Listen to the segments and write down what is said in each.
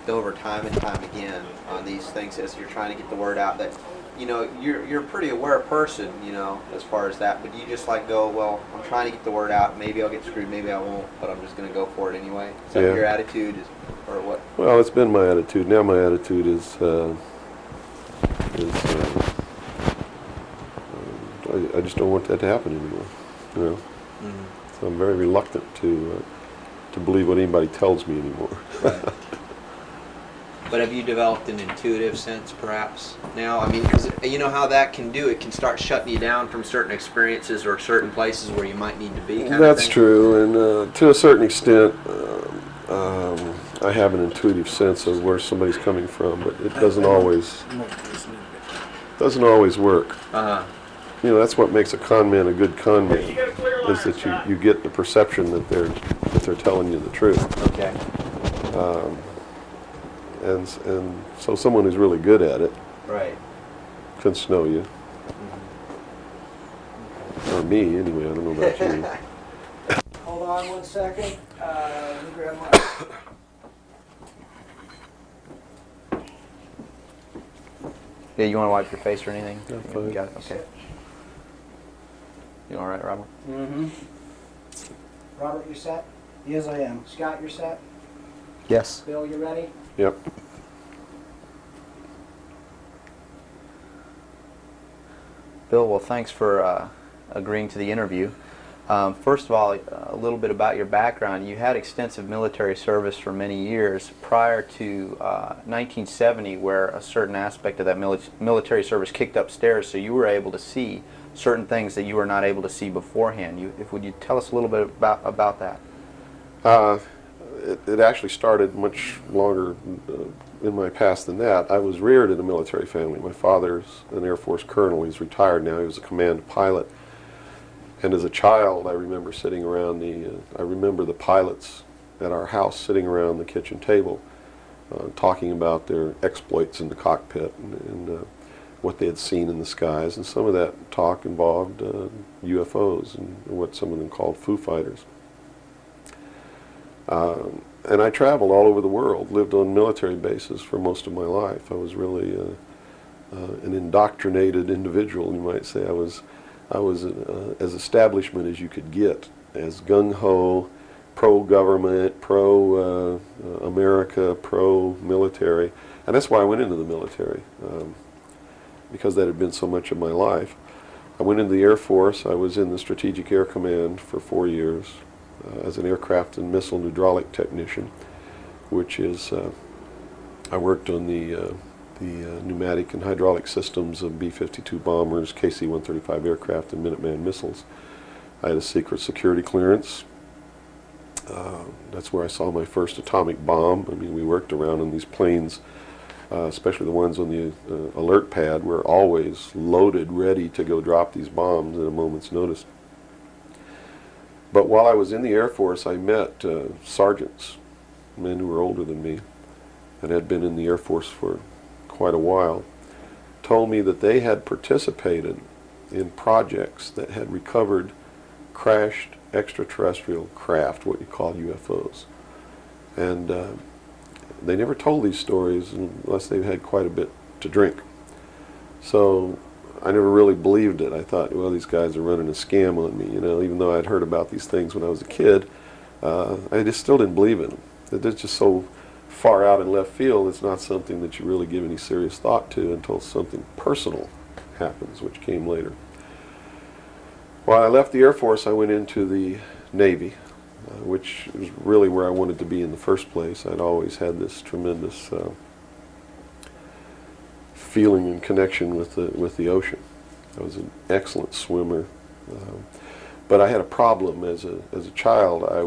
looked over time and time again on these things as you're trying to get the word out that, you know, you're a pretty aware person, you know, as far as that, but you just like go, well, I'm trying to get the word out, maybe I'll get screwed, maybe I won't, but I'm just going to go for it anyway? Is that your attitude, or what? Well, it's been my attitude. Now my attitude is I just don't want that to happen anymore, you know. So I'm very reluctant to believe what anybody tells me anymore. Right. But have you developed an intuitive sense, perhaps, now? I mean, because you know how that can do. It can start shutting you down from certain experiences or certain places where you might need to be. That's true, and to a certain extent, I have an intuitive sense of where somebody's coming from, but it doesn't always work. You know, that's what makes a con man a good con man, is that you get the perception that they're telling you the truth. Okay. And so someone who's really good at it, right, can snow you. Or me, anyway. I don't know about you. Hold on 1 second. Let me grab my... Yeah, you want to wipe your face or anything? Yeah, fine. You got it? Okay. You all right, Robert? Mm-hmm. Robert, you set? Yes, I am. Scott, you're set? Yes. Bill, you ready? Yep. Bill, well, thanks for agreeing to the interview. First of all, a little bit about your background. You had extensive military service for many years prior to 1970, where a certain aspect of that military service kicked upstairs, so you were able to see certain things that you were not able to see beforehand. Would you tell us a little bit about that? It actually started much longer in my past than that. I was reared in a military family. My father's an Air Force colonel. He's retired now. He was a command pilot. And as a child, I remember sitting around I remember the pilots at our house sitting around the kitchen table talking about their exploits in the cockpit and what they had seen in the skies. And some of that talk involved UFOs and what some of them called Foo Fighters. And I traveled all over the world, lived on military bases for most of my life. I was really an indoctrinated individual, you might say. I was as establishment as you could get, as gung-ho, pro-government, pro-America, pro-military. And that's why I went into the military, because that had been so much of my life. I went into the Air Force. I was in the Strategic Air Command for 4 years as an aircraft and missile hydraulic technician, which is, I worked on the pneumatic and hydraulic systems of B-52 bombers, KC-135 aircraft, and Minuteman missiles. I had a secret security clearance. That's where I saw my first atomic bomb. I mean, we worked around in these planes, especially the ones on the alert pad, were always loaded, ready to go drop these bombs at a moment's notice. But while I was in the Air Force, I met sergeants, men who were older than me, and had been in the Air Force for quite a while, told me that they had participated in projects that had recovered crashed extraterrestrial craft, what you call UFOs. And they never told these stories unless they had quite a bit to drink. So I never really believed it. I thought, well, these guys are running a scam on me, you know, even though I'd heard about these things when I was a kid. I just still didn't believe in them. They're just so far out in left field, it's not something that you really give any serious thought to until something personal happens, which came later. When I left the Air Force, I went into the Navy, which is really where I wanted to be in the first place. I'd always had this tremendous feeling and connection with the ocean. I was an excellent swimmer, but I had a problem as a child. I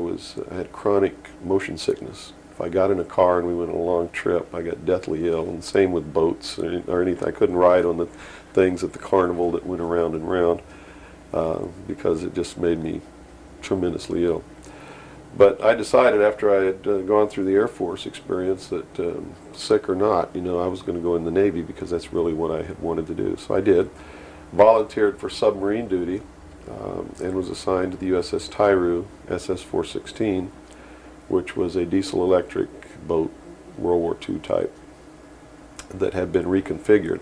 had chronic motion sickness. If I got in a car and we went on a long trip, I got deathly ill, and same with boats or anything. I couldn't ride on the things at the carnival that went around and round because it just made me tremendously ill. But I decided after I had gone through the Air Force experience that sick or not, you know, I was going to go in the Navy because that's really what I had wanted to do. So I did. Volunteered for submarine duty and was assigned to the USS Tyru SS-416, which was a diesel-electric boat World War II type, that had been reconfigured.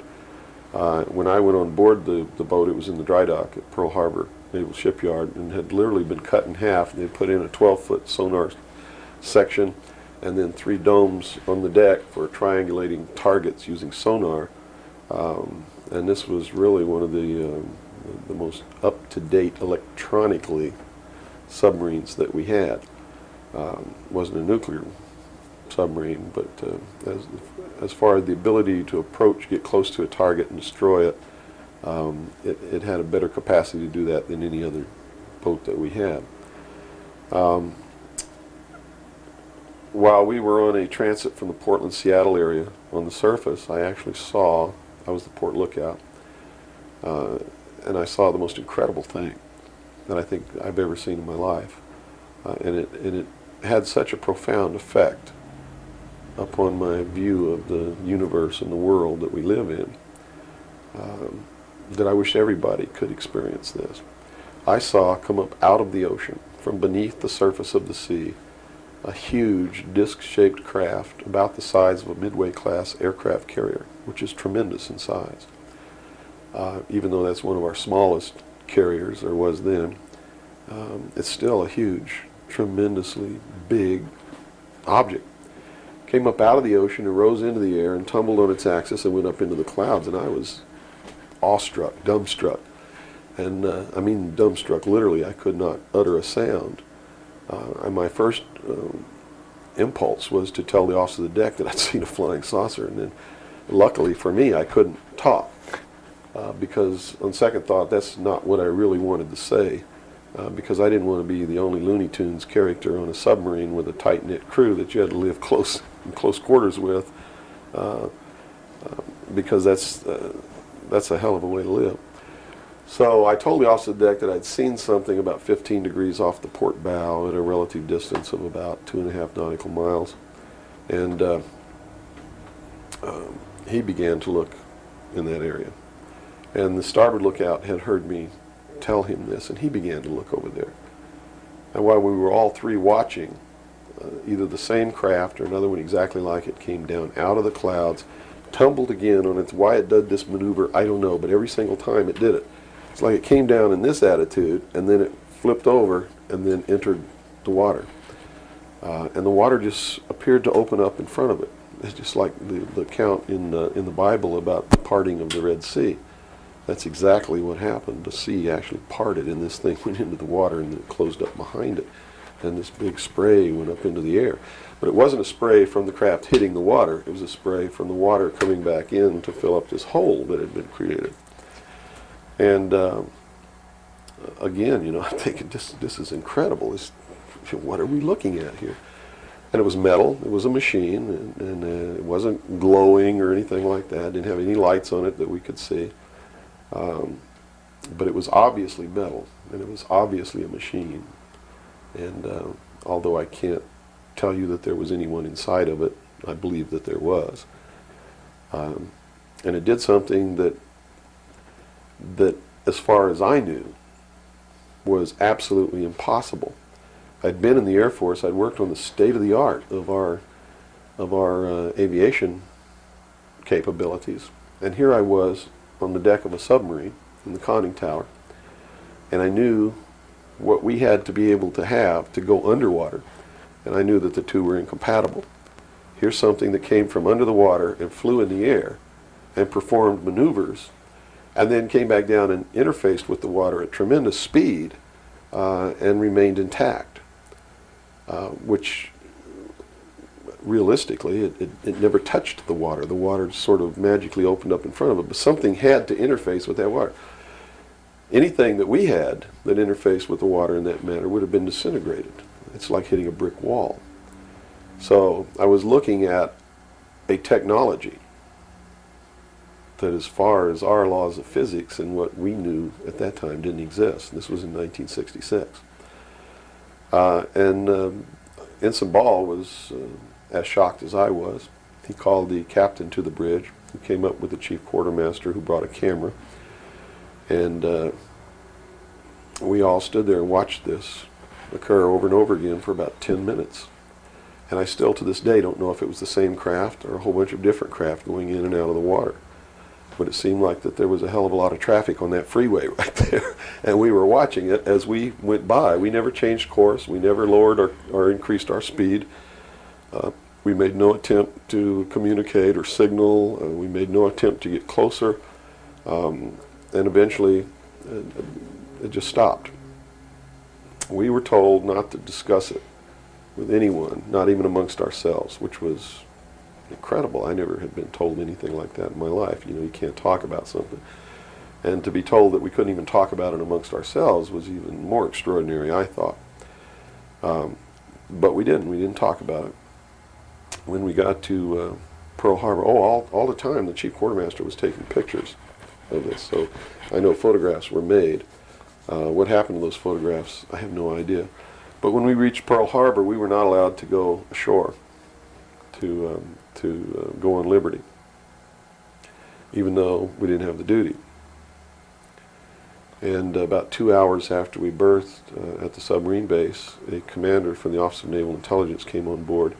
When I went on board the boat, it was in the dry dock at Pearl Harbor Naval Shipyard, and had literally been cut in half. They put in a 12-foot sonar section and then 3 domes on the deck for triangulating targets using sonar. And this was really one of the most up-to-date electronically submarines that we had. Wasn't a nuclear submarine, but as far as the ability to approach, get close to a target and destroy it, it had a better capacity to do that than any other boat that we had. While we were on a transit from the Portland-Seattle area on the surface, I was the port lookout, and I saw the most incredible thing that I think I've ever seen in my life. And it had such a profound effect upon my view of the universe and the world that we live in, that I wish everybody could experience this. I saw come up out of the ocean, from beneath the surface of the sea, a huge disc-shaped craft about the size of a Midway-class aircraft carrier, which is tremendous in size. Even though that's one of our smallest carriers, or was then, it's still a huge, tremendously big object. Came up out of the ocean and rose into the air and tumbled on its axis and went up into the clouds, and I was awestruck, dumbstruck. And I mean dumbstruck, literally. I could not utter a sound. And my first impulse was to tell the officer of the deck that I'd seen a flying saucer, and then luckily for me I couldn't talk, because on second thought that's not what I really wanted to say, because I didn't want to be the only Looney Tunes character on a submarine with a tight-knit crew that you had to live in close quarters with, because that's a hell of a way to live. So I told the officer of the deck that I'd seen something about 15 degrees off the port bow at a relative distance of about 2.5 nautical miles. And he began to look in that area. And the starboard lookout had heard me tell him this, and he began to look over there. And while we were all three watching, either the same craft or another one exactly like it came down out of the clouds, tumbled again on its, why it did this maneuver, I don't know, but every single time it did it. It's like it came down in this attitude, and then it flipped over and then entered the water. And the water just appeared to open up in front of it. It's just like the account in the Bible about the parting of the Red Sea. That's exactly what happened. The sea actually parted, and this thing went into the water, and then it closed up behind it. And this big spray went up into the air. But it wasn't a spray from the craft hitting the water. It was a spray from the water coming back in to fill up this hole that had been created. And again, I'm thinking, this is incredible. What are we looking at here? And it was metal. It was a machine, and it wasn't glowing or anything like that. It didn't have any lights on it that we could see. But it was obviously metal, and it was obviously a machine. And although I can't tell you that there was anyone inside of it, I believe that there was. And it did something that, as far as I knew, was absolutely impossible. I'd been in the Air Force. I'd worked on the state-of-the-art of our aviation capabilities. And here I was on the deck of a submarine in the conning tower, and I knew what we had to be able to have to go underwater, and I knew that the two were incompatible. Here's something that came from under the water and flew in the air and performed maneuvers, and then came back down and interfaced with the water at tremendous speed and remained intact, which realistically it never touched the water. The water sort of magically opened up in front of it, but something had to interface with that water. Anything that we had that interfaced with the water in that manner would have been disintegrated. It's like hitting a brick wall. So I was looking at a technology that, as far as our laws of physics and what we knew at that time, didn't exist. This was in 1966. Ensign Ball was as shocked as I was. He called the captain to the bridge, who came up with the chief quartermaster, who brought a camera. And we all stood there and watched this occur over and over again for about 10 minutes. And I still to this day don't know if it was the same craft or a whole bunch of different craft going in and out of the water. But it seemed like that there was a hell of a lot of traffic on that freeway right there. And we were watching it as we went by. We never changed course. We never lowered or increased our speed. We made no attempt to communicate or signal. We made no attempt to get closer. And eventually, it just stopped. We were told not to discuss it with anyone, not even amongst ourselves, which was incredible. I never had been told anything like that in my life. You know, you can't talk about something. And to be told that we couldn't even talk about it amongst ourselves was even more extraordinary, I thought. But we didn't. We didn't talk about it. When we got to Pearl Harbor, all the time the chief quartermaster was taking pictures of this. So I know photographs were made. What happened to those photographs, I have no idea. But when we reached Pearl Harbor, we were not allowed to go ashore to go on liberty, even though we didn't have the duty. And about 2 hours after we berthed at the submarine base, a commander from the Office of Naval Intelligence came on board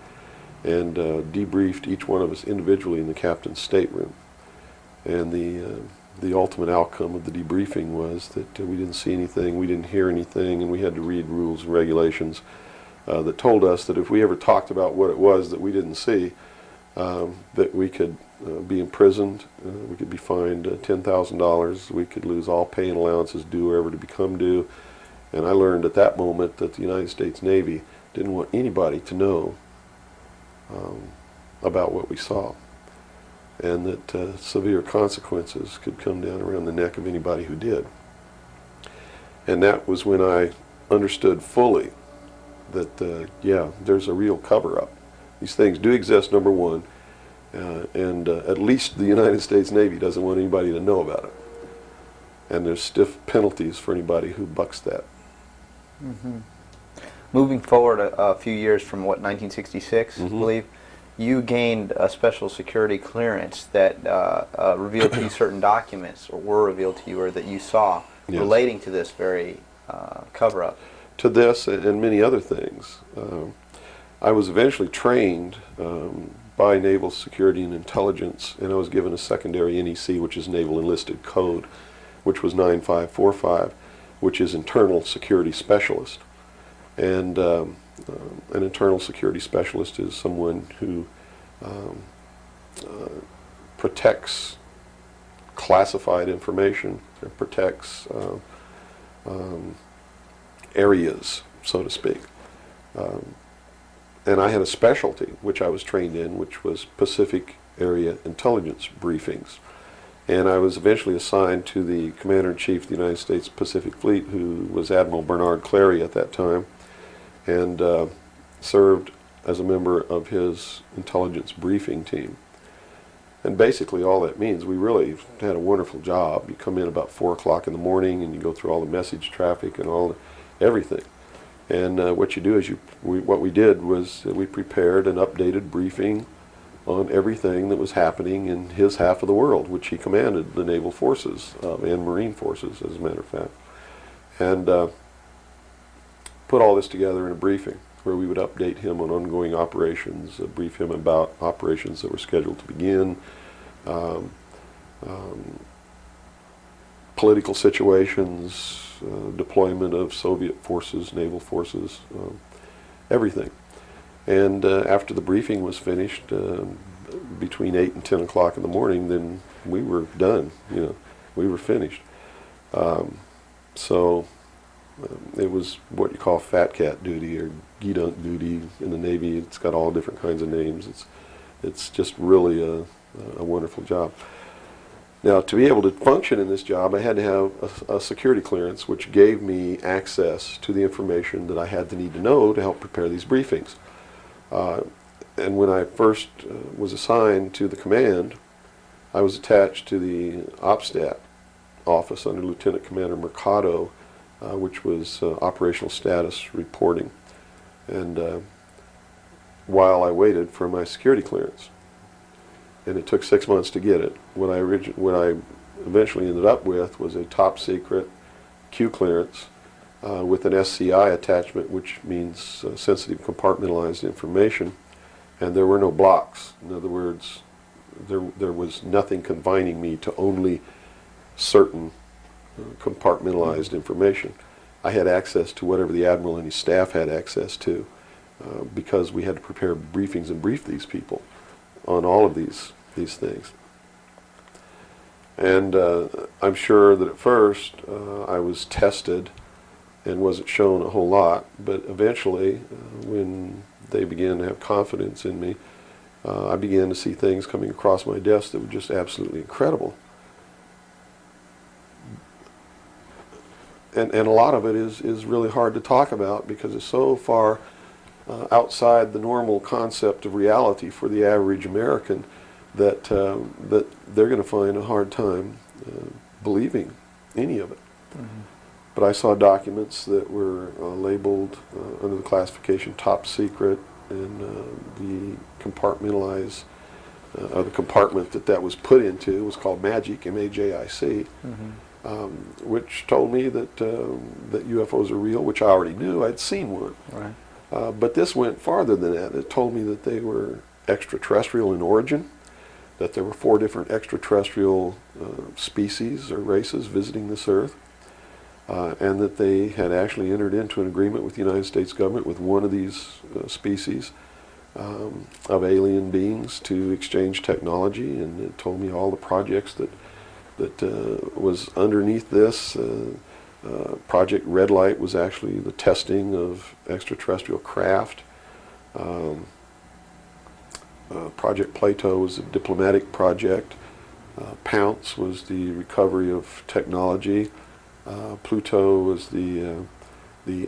and debriefed each one of us individually in the captain's stateroom. And the ultimate outcome of the debriefing was that we didn't see anything, we didn't hear anything, and we had to read rules and regulations that told us that if we ever talked about what it was that we didn't see, that we could be imprisoned, we could be fined $10,000, we could lose all pay and allowances due or ever to become due. And I learned at that moment that the United States Navy didn't want anybody to know about what we saw, and that severe consequences could come down around the neck of anybody who did. And that was when I understood fully that, yeah, there's a real cover-up. These things do exist, number one, and at least the United States Navy doesn't want anybody to know about it. And there's stiff penalties for anybody who bucks that. Mm-hmm. Moving forward a few years from, what, 1966, I believe, you gained a special security clearance that revealed to you certain documents, or were revealed to you, or that you saw, yes, relating to this very cover-up. To this and many other things. I was eventually trained by Naval Security and Intelligence, and I was given a secondary NEC, which is Naval Enlisted Code, which was 9545, which is Internal Security Specialist. And an internal security specialist is someone who protects classified information and protects areas, so to speak. And I had a specialty, which I was trained in, which was Pacific Area Intelligence Briefings. And I was eventually assigned to the Commander-in-Chief of the United States Pacific Fleet, who was Admiral Bernard Clary at that time, and served as a member of his intelligence briefing team. And basically all that means, we really had a wonderful job. You come in about 4 o'clock in the morning and you go through all the message traffic and everything. And what you do is what we did was we prepared an updated briefing on everything that was happening in his half of the world, which he commanded the naval forces and marine forces, as a matter of fact. And put all this together in a briefing where we would update him on ongoing operations, brief him about operations that were scheduled to begin, political situations, deployment of Soviet forces, naval forces, everything. And after the briefing was finished, between 8 and 10 o'clock in the morning, then we were done. You know, we were finished. It was what you call fat cat duty or gedunk duty in the Navy. It's got all different kinds of names. It's just really a wonderful job. Now, to be able to function in this job, I had to have a security clearance, which gave me access to the information that I had to need to know to help prepare these briefings. And when I first was assigned to the command, I was attached to the OPSTAT office under Lieutenant Commander Mercado, which was operational status reporting, and while I waited for my security clearance. And it took 6 months to get it. What I eventually ended up with was a top secret Q clearance with an SCI attachment, which means sensitive compartmentalized information, and there were no blocks. In other words, there was nothing confining me to only certain compartmentalized information. I had access to whatever the Admiral and his staff had access to, because we had to prepare briefings and brief these people on all of these things. And I'm sure that at first I was tested and wasn't shown a whole lot, but eventually when they began to have confidence in me, I began to see things coming across my desk that were just absolutely incredible. And a lot of it is really hard to talk about because it's so far outside the normal concept of reality for the average American that that they're going to find a hard time believing any of it. Mm-hmm. But I saw documents that were labeled under the classification top secret, and the compartmentalized, the compartment that was put into was called MAJIC, M-A-J-I-C, mm-hmm. Which told me that UFOs are real, which I already knew. I'd seen one. Right. But this went farther than that. It told me that they were extraterrestrial in origin, that there were 4 different extraterrestrial species or races visiting this Earth, and that they had actually entered into an agreement with the United States government with one of these species of alien beings to exchange technology, and it told me all the projects that was underneath this. Project Red Light was actually the testing of extraterrestrial craft. Project Plato was a diplomatic project. Pounce was the recovery of technology. Pluto was the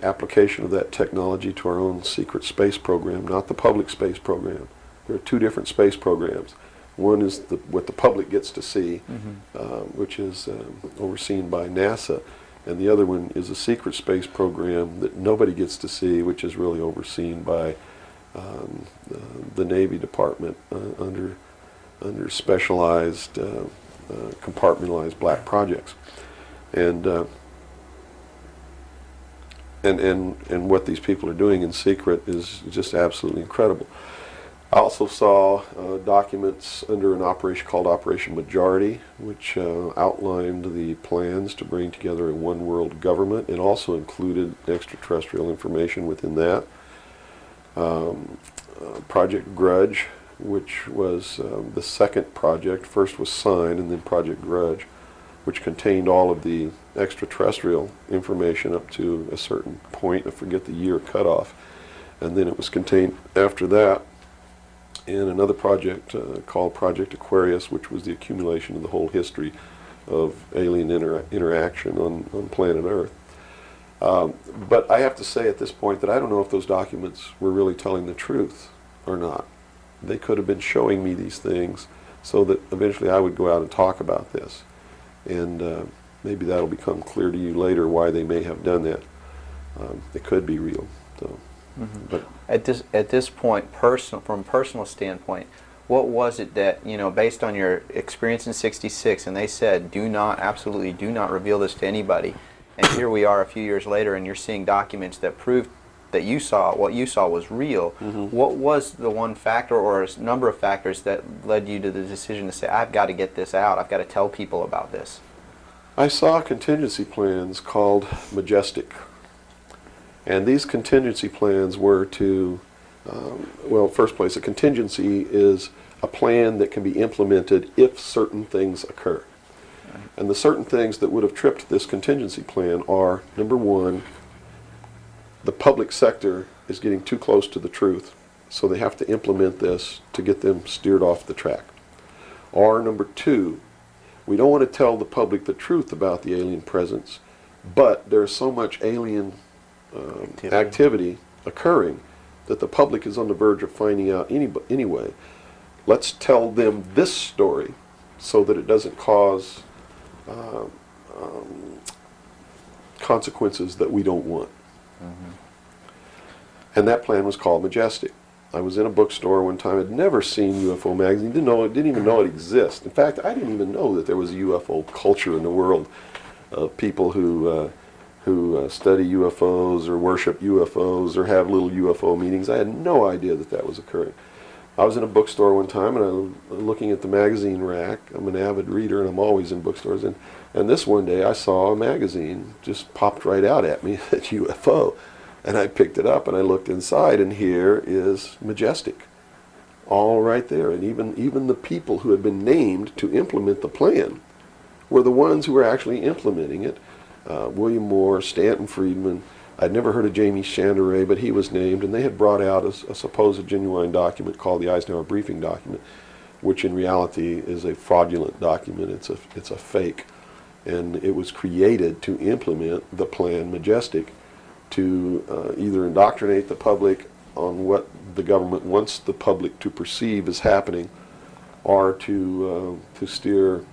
application of that technology to our own secret space program, not the public space program. There are 2 different space programs. One is what the public gets to see, mm-hmm. Which is overseen by NASA, and the other one is a secret space program that nobody gets to see, which is really overseen by the Navy Department under specialized compartmentalized black projects. And what these people are doing in secret is just absolutely incredible. I also saw documents under an operation called Operation Majority, which outlined the plans to bring together a one-world government. It also included extraterrestrial information within that. Project Grudge, which was the second project. First was Sign, and then Project Grudge, which contained all of the extraterrestrial information up to a certain point. I forget the year cutoff. And then it was contained after that in another project called Project Aquarius, which was the accumulation of the whole history of alien interaction on planet Earth. But I have to say at this point that I don't know if those documents were really telling the truth or not. They could have been showing me these things so that eventually I would go out and talk about this. And maybe that'll become clear to you later why they may have done that. It could be real. So, mm-hmm. But at this point, from a personal standpoint, what was it that, based on your experience in '66, and they said, absolutely do not reveal this to anybody, and here we are a few years later, and you're seeing documents that proved that what you saw was real. Mm-hmm. What was the one factor or a number of factors that led you to the decision to say, I've got to get this out, I've got to tell people about this? I saw contingency plans called Majestic. And these contingency plans were to, first place, a contingency is a plan that can be implemented if certain things occur. Right. And the certain things that would have tripped this contingency plan are, number one, the public sector is getting too close to the truth, so they have to implement this to get them steered off the track. Or number two, we don't want to tell the public the truth about the alien presence, but there's so much alien activity occurring that the public is on the verge of finding out anyway. Let's tell them this story so that it doesn't cause consequences that we don't want. Mm-hmm. And that plan was called Majestic. I was in a bookstore one time. I'd never seen UFO magazine. Didn't even know it existed. In fact, I didn't even know that there was a UFO culture in the world of people who who study UFOs or worship UFOs or have little UFO meetings. I had no idea that that was occurring. I was in a bookstore one time and I was looking at the magazine rack. I'm an avid reader and I'm always in bookstores. And this one day I saw a magazine just popped right out at me, at UFO. And I picked it up and I looked inside, and here is Majestic, all right there. And even the people who had been named to implement the plan were the ones who were actually implementing it. William Moore, Stanton Friedman. I'd never heard of Jamie Chandray, but he was named, and they had brought out a supposed genuine document called the Eisenhower Briefing Document, which in reality is a fraudulent document. It's a fake, and it was created to implement the plan Majestic, to either indoctrinate the public on what the government wants the public to perceive as happening, or to steer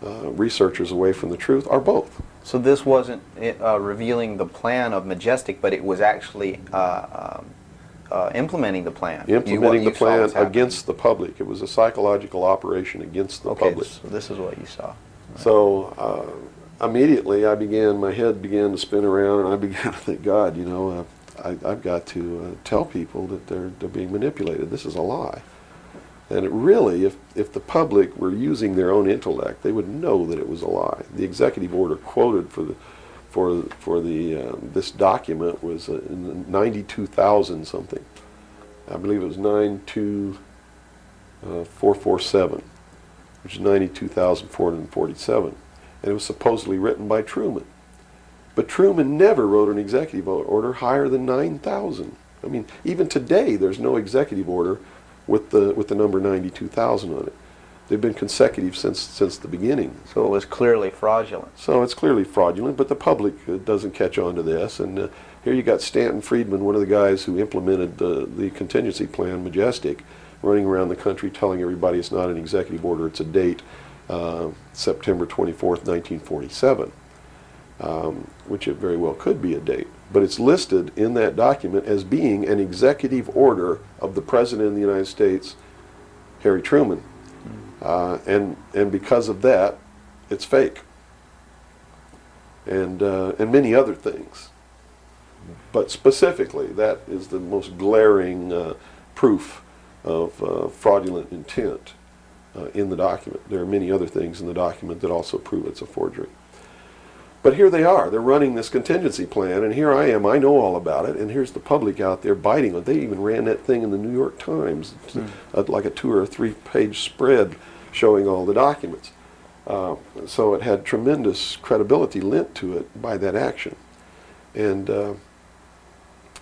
researchers away from the truth, or both. So this wasn't revealing the plan of Majestic, but it was actually implementing the plan. Implementing the plan against the public. It was a psychological operation against the public. So this is what you saw. Right. So immediately my head began to spin around, and I began to think, God, you know, I've got to tell people that they're being manipulated. This is a lie. And it really, if the public were using their own intellect, they would know that it was a lie. The executive order quoted for this document was in 92,000 something. I believe it was 92447, which is 92,447. And it was supposedly written by Truman. But Truman never wrote an executive order higher than 9,000. I mean, even today, there's no executive order with the number 92,000 on it. They've been consecutive since the beginning. So it was clearly fraudulent. So it's clearly fraudulent, but the public doesn't catch on to this. And here you got Stanton Friedman, one of the guys who implemented the contingency plan, Majestic, running around the country telling everybody it's not an executive order, it's a date, September 24th, 1947, which it very well could be a date. But it's listed in that document as being an executive order of the President of the United States, Harry Truman. And because of that, it's fake. And many other things. But specifically, that is the most glaring proof of fraudulent intent in the document. There are many other things in the document that also prove it's a forgery. But here they are. They're running this contingency plan, and here I am. I know all about it, and here's the public out there biting it. They even ran that thing in the New York Times, like a 2 or 3 page spread showing all the documents. So it had tremendous credibility lent to it by that action. And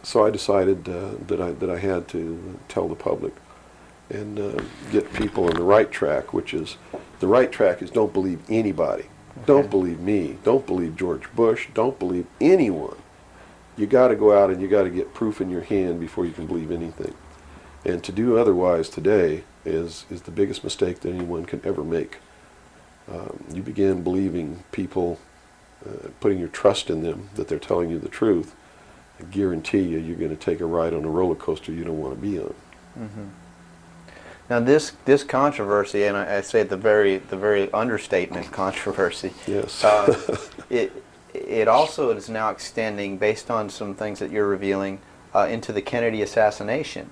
so I decided that I had to tell the public and get people on the right track, which is, the right track is don't believe anybody. Okay. Don't believe me. Don't believe George Bush. Don't believe anyone. You got to go out and you got to get proof in your hand before you can believe anything. And to do otherwise today is the biggest mistake that anyone can ever make. You begin believing people, putting your trust in them, that they're telling you the truth. I guarantee you're going to take a ride on a roller coaster you don't want to be on. Mm-hmm. Now this controversy, and I say the very understatement controversy. Yes. It also is now extending, based on some things that you're revealing, into the Kennedy assassination.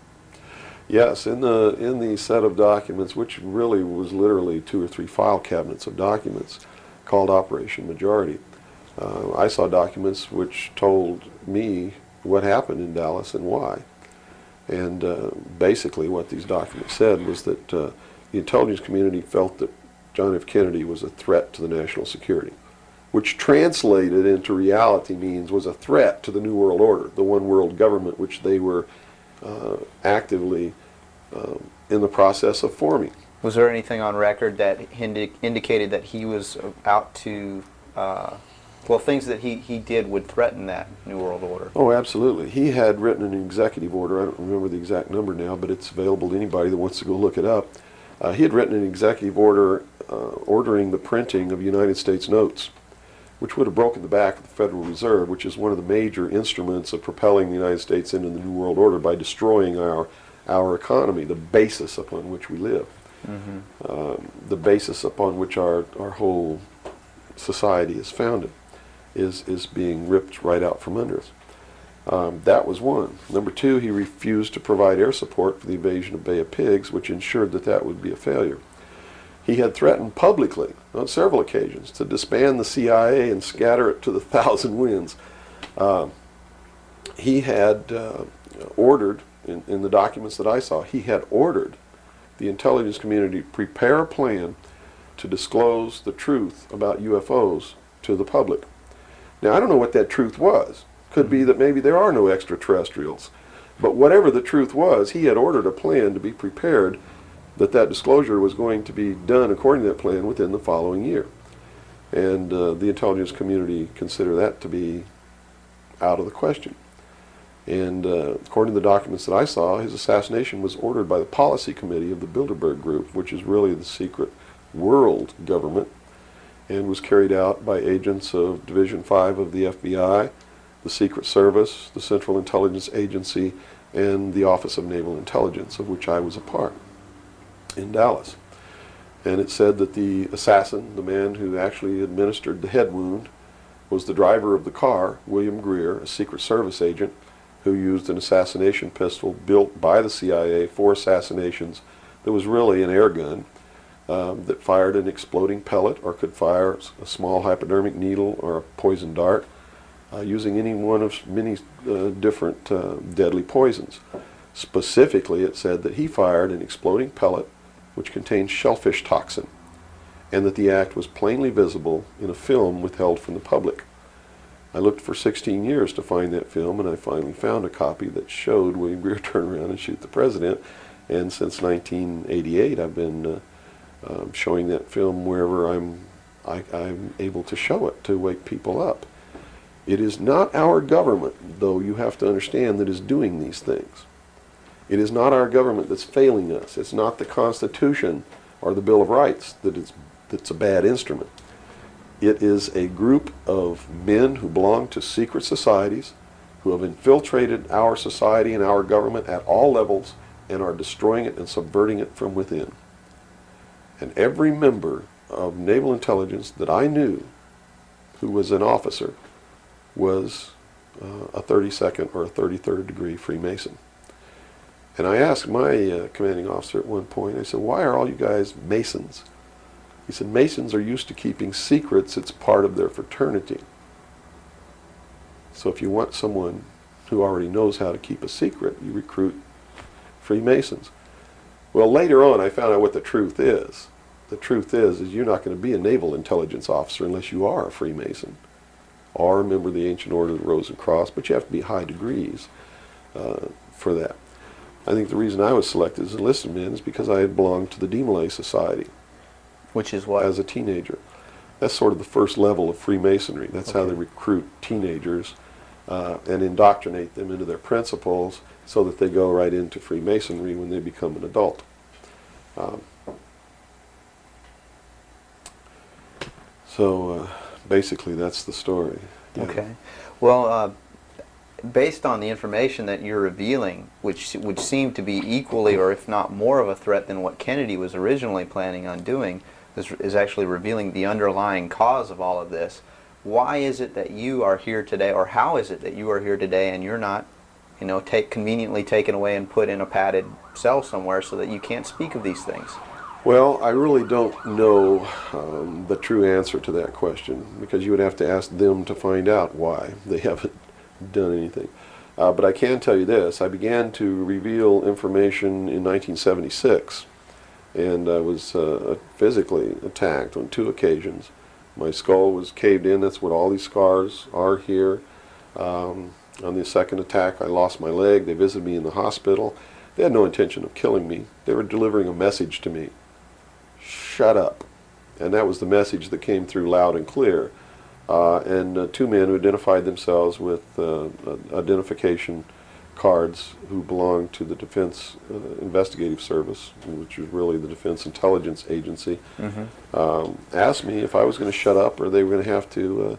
Yes, in the set of documents, which really was literally 2 or 3 file cabinets of documents, called Operation Majority, I saw documents which told me what happened in Dallas and why. And basically what these documents said was that the intelligence community felt that John F. Kennedy was a threat to the national security, which translated into reality means was a threat to the New World Order, the one world government which they were actively in the process of forming. Was there anything on record that indicated that he was out to, well, things that he did would threaten that New World Order? Oh, absolutely. He had written an executive order. I don't remember the exact number now, but it's available to anybody that wants to go look it up. He had written an executive order ordering the printing of United States notes, which would have broken the back of the Federal Reserve, which is one of the major instruments of propelling the United States into the New World Order by destroying our economy, the basis upon which we live, the basis upon which our whole society is founded. is being ripped right out from under us. That was one. Number two, he refused to provide air support for the invasion of Bay of Pigs, which ensured that that would be a failure. He had threatened publicly on several occasions to disband the CIA and scatter it to the thousand winds. He had ordered, in the documents that I saw, he had ordered the intelligence community to prepare a plan to disclose the truth about UFOs to the public. Now, I don't know what that truth was. Could be that maybe there are no extraterrestrials. But whatever the truth was, he had ordered a plan to be prepared that that disclosure was going to be done according to that plan within the following year. And the intelligence community consider that to be out of the question. And according to the documents that I saw, his assassination was ordered by the policy committee of the Bilderberg Group, which is really the secret world government, and was carried out by agents of Division 5 of the FBI, the Secret Service, the Central Intelligence Agency, and the Office of Naval Intelligence, of which I was a part, in Dallas. And it said that the assassin, the man who actually administered the head wound, was the driver of the car, William Greer, a Secret Service agent, who used an assassination pistol built by the CIA for assassinations that was really an air gun that fired an exploding pellet or could fire a small hypodermic needle or a poison dart, using any one of many different deadly poisons. Specifically, it said that he fired an exploding pellet which contained shellfish toxin, and that the act was plainly visible in a film withheld from the public. I looked for 16 years to find that film, and I finally found a copy that showed William Greer turn around and shoot the president. And since 1988, I've been showing that film wherever I'm able to show it to wake people up. It is not our government, though you have to understand, that is doing these things. It is not our government that's failing us. It's not the Constitution or the Bill of Rights that's a bad instrument. It is a group of men who belong to secret societies, who have infiltrated our society and our government at all levels and are destroying it and subverting it from within. And every member of naval intelligence that I knew who was an officer was a 32nd or a 33rd degree Freemason. And I asked my commanding officer at one point, I said, why are all you guys Masons? He said, Masons are used to keeping secrets. It's part of their fraternity. So if you want someone who already knows how to keep a secret, you recruit Freemasons. Well, later on, I found out what the truth is. The truth is you're not going to be a naval intelligence officer unless you are a Freemason or a member of the Ancient Order of the Rose and Cross, but you have to be high degrees for that. I think the reason I was selected as enlisted man is because I had belonged to the Demolay Society. Which is what? As a teenager. That's sort of the first level of Freemasonry. That's how they recruit teenagers and indoctrinate them into their principles so that they go right into Freemasonry when they become an adult. So basically that's the story. Yeah. Okay. Well, based on the information that you're revealing, which would seem to be equally or if not more of a threat than what Kennedy was originally planning on doing, is actually revealing the underlying cause of all of this. Why is it that you are here today, or how is it that you are here today and you're not, conveniently taken away and put in a padded cell somewhere so that you can't speak of these things? Well, I really don't know the true answer to that question, because you would have to ask them to find out why they haven't done anything. But I can tell you this. I began to reveal information in 1976, and I was physically attacked on 2 occasions. My skull was caved in. That's what all these scars are here. On the second attack, I lost my leg. They visited me in the hospital. They had no intention of killing me. They were delivering a message to me. Shut up. And that was the message that came through loud and clear. And 2 men who identified themselves with identification cards who belonged to the Defense Investigative Service, which was really the Defense Intelligence Agency, asked me if I was going to shut up or they were going to have to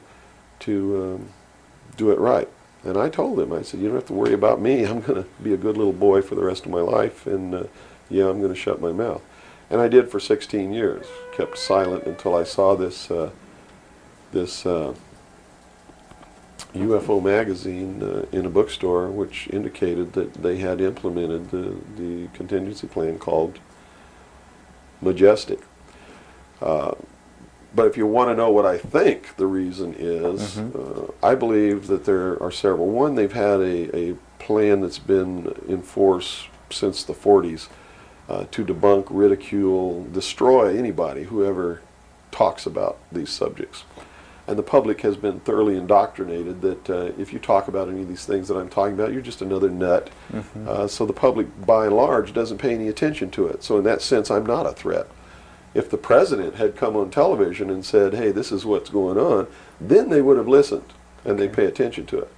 do it right. And I told them, I said, you don't have to worry about me. I'm going to be a good little boy for the rest of my life, and yeah, I'm going to shut my mouth. And I did for 16 years, kept silent until I saw this UFO magazine in a bookstore, which indicated that they had implemented the contingency plan called Majestic. But if you want to know what I think the reason is, I believe that there are several. One, they've had a plan that's been in force since the 40s to debunk, ridicule, destroy anybody who ever talks about these subjects. And the public has been thoroughly indoctrinated that if you talk about any of these things that I'm talking about, you're just another nut. So the public, by and large, doesn't pay any attention to it. So in that sense, I'm not a threat. If the president had come on television and said, hey, this is what's going on, then they would have listened and they'd pay attention to it.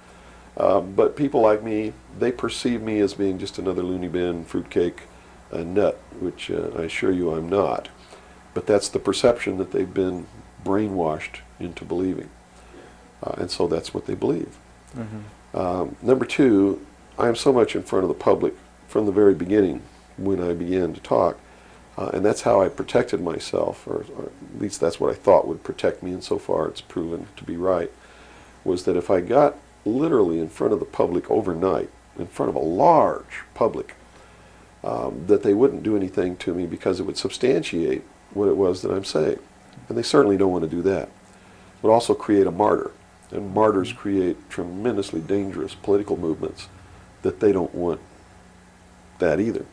But people like me, they perceive me as being just another loony bin, fruitcake, nut, which I assure you I'm not. But that's the perception that they've been brainwashed into believing. And so that's what they believe. Number two, I am so much in front of the public from the very beginning when I began to talk. And that's how I protected myself, or at least that's what I thought would protect me, and so far it's proven to be right, was that if I got literally in front of the public overnight, in front of a large public, that they wouldn't do anything to me because it would substantiate what it was that I'm saying. And they certainly don't want to do that. It would also create a martyr, and martyrs create tremendously dangerous political movements that they don't want that either.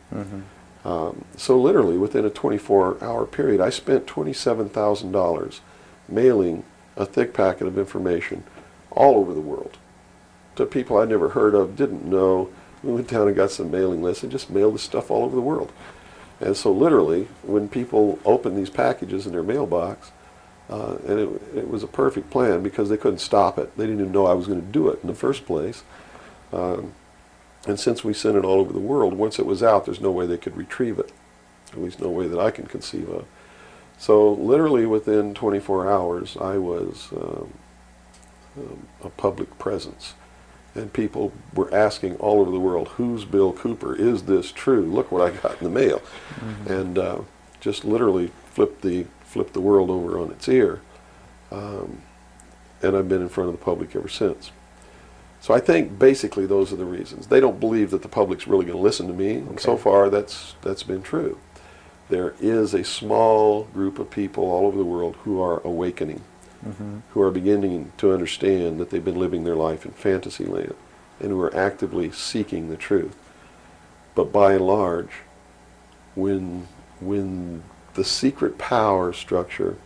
So literally within a 24-hour period, I spent $27,000 mailing a thick packet of information all over the world to people I'd never heard of, didn't know. We went down and got some mailing lists and just mailed this stuff all over the world. And so literally, when people opened these packages in their mailbox, and it was a perfect plan because they couldn't stop it. They didn't even know I was going to do it in the first place. And since we sent it all over the world, once it was out, there's no way they could retrieve it. At least no way that I can conceive of. So literally within 24 hours, I was a public presence. And people were asking all over the world, who's Bill Cooper? Is this true? Look what I got in the mail. And just literally flipped the world over on its ear. And I've been in front of the public ever since. So I think basically those are the reasons. They don't believe that the public's really going to listen to me, and so far that's been true. There is a small group of people all over the world who are awakening, who are beginning to understand that they've been living their life in fantasy land, and who are actively seeking the truth. But by and large, when the secret power structure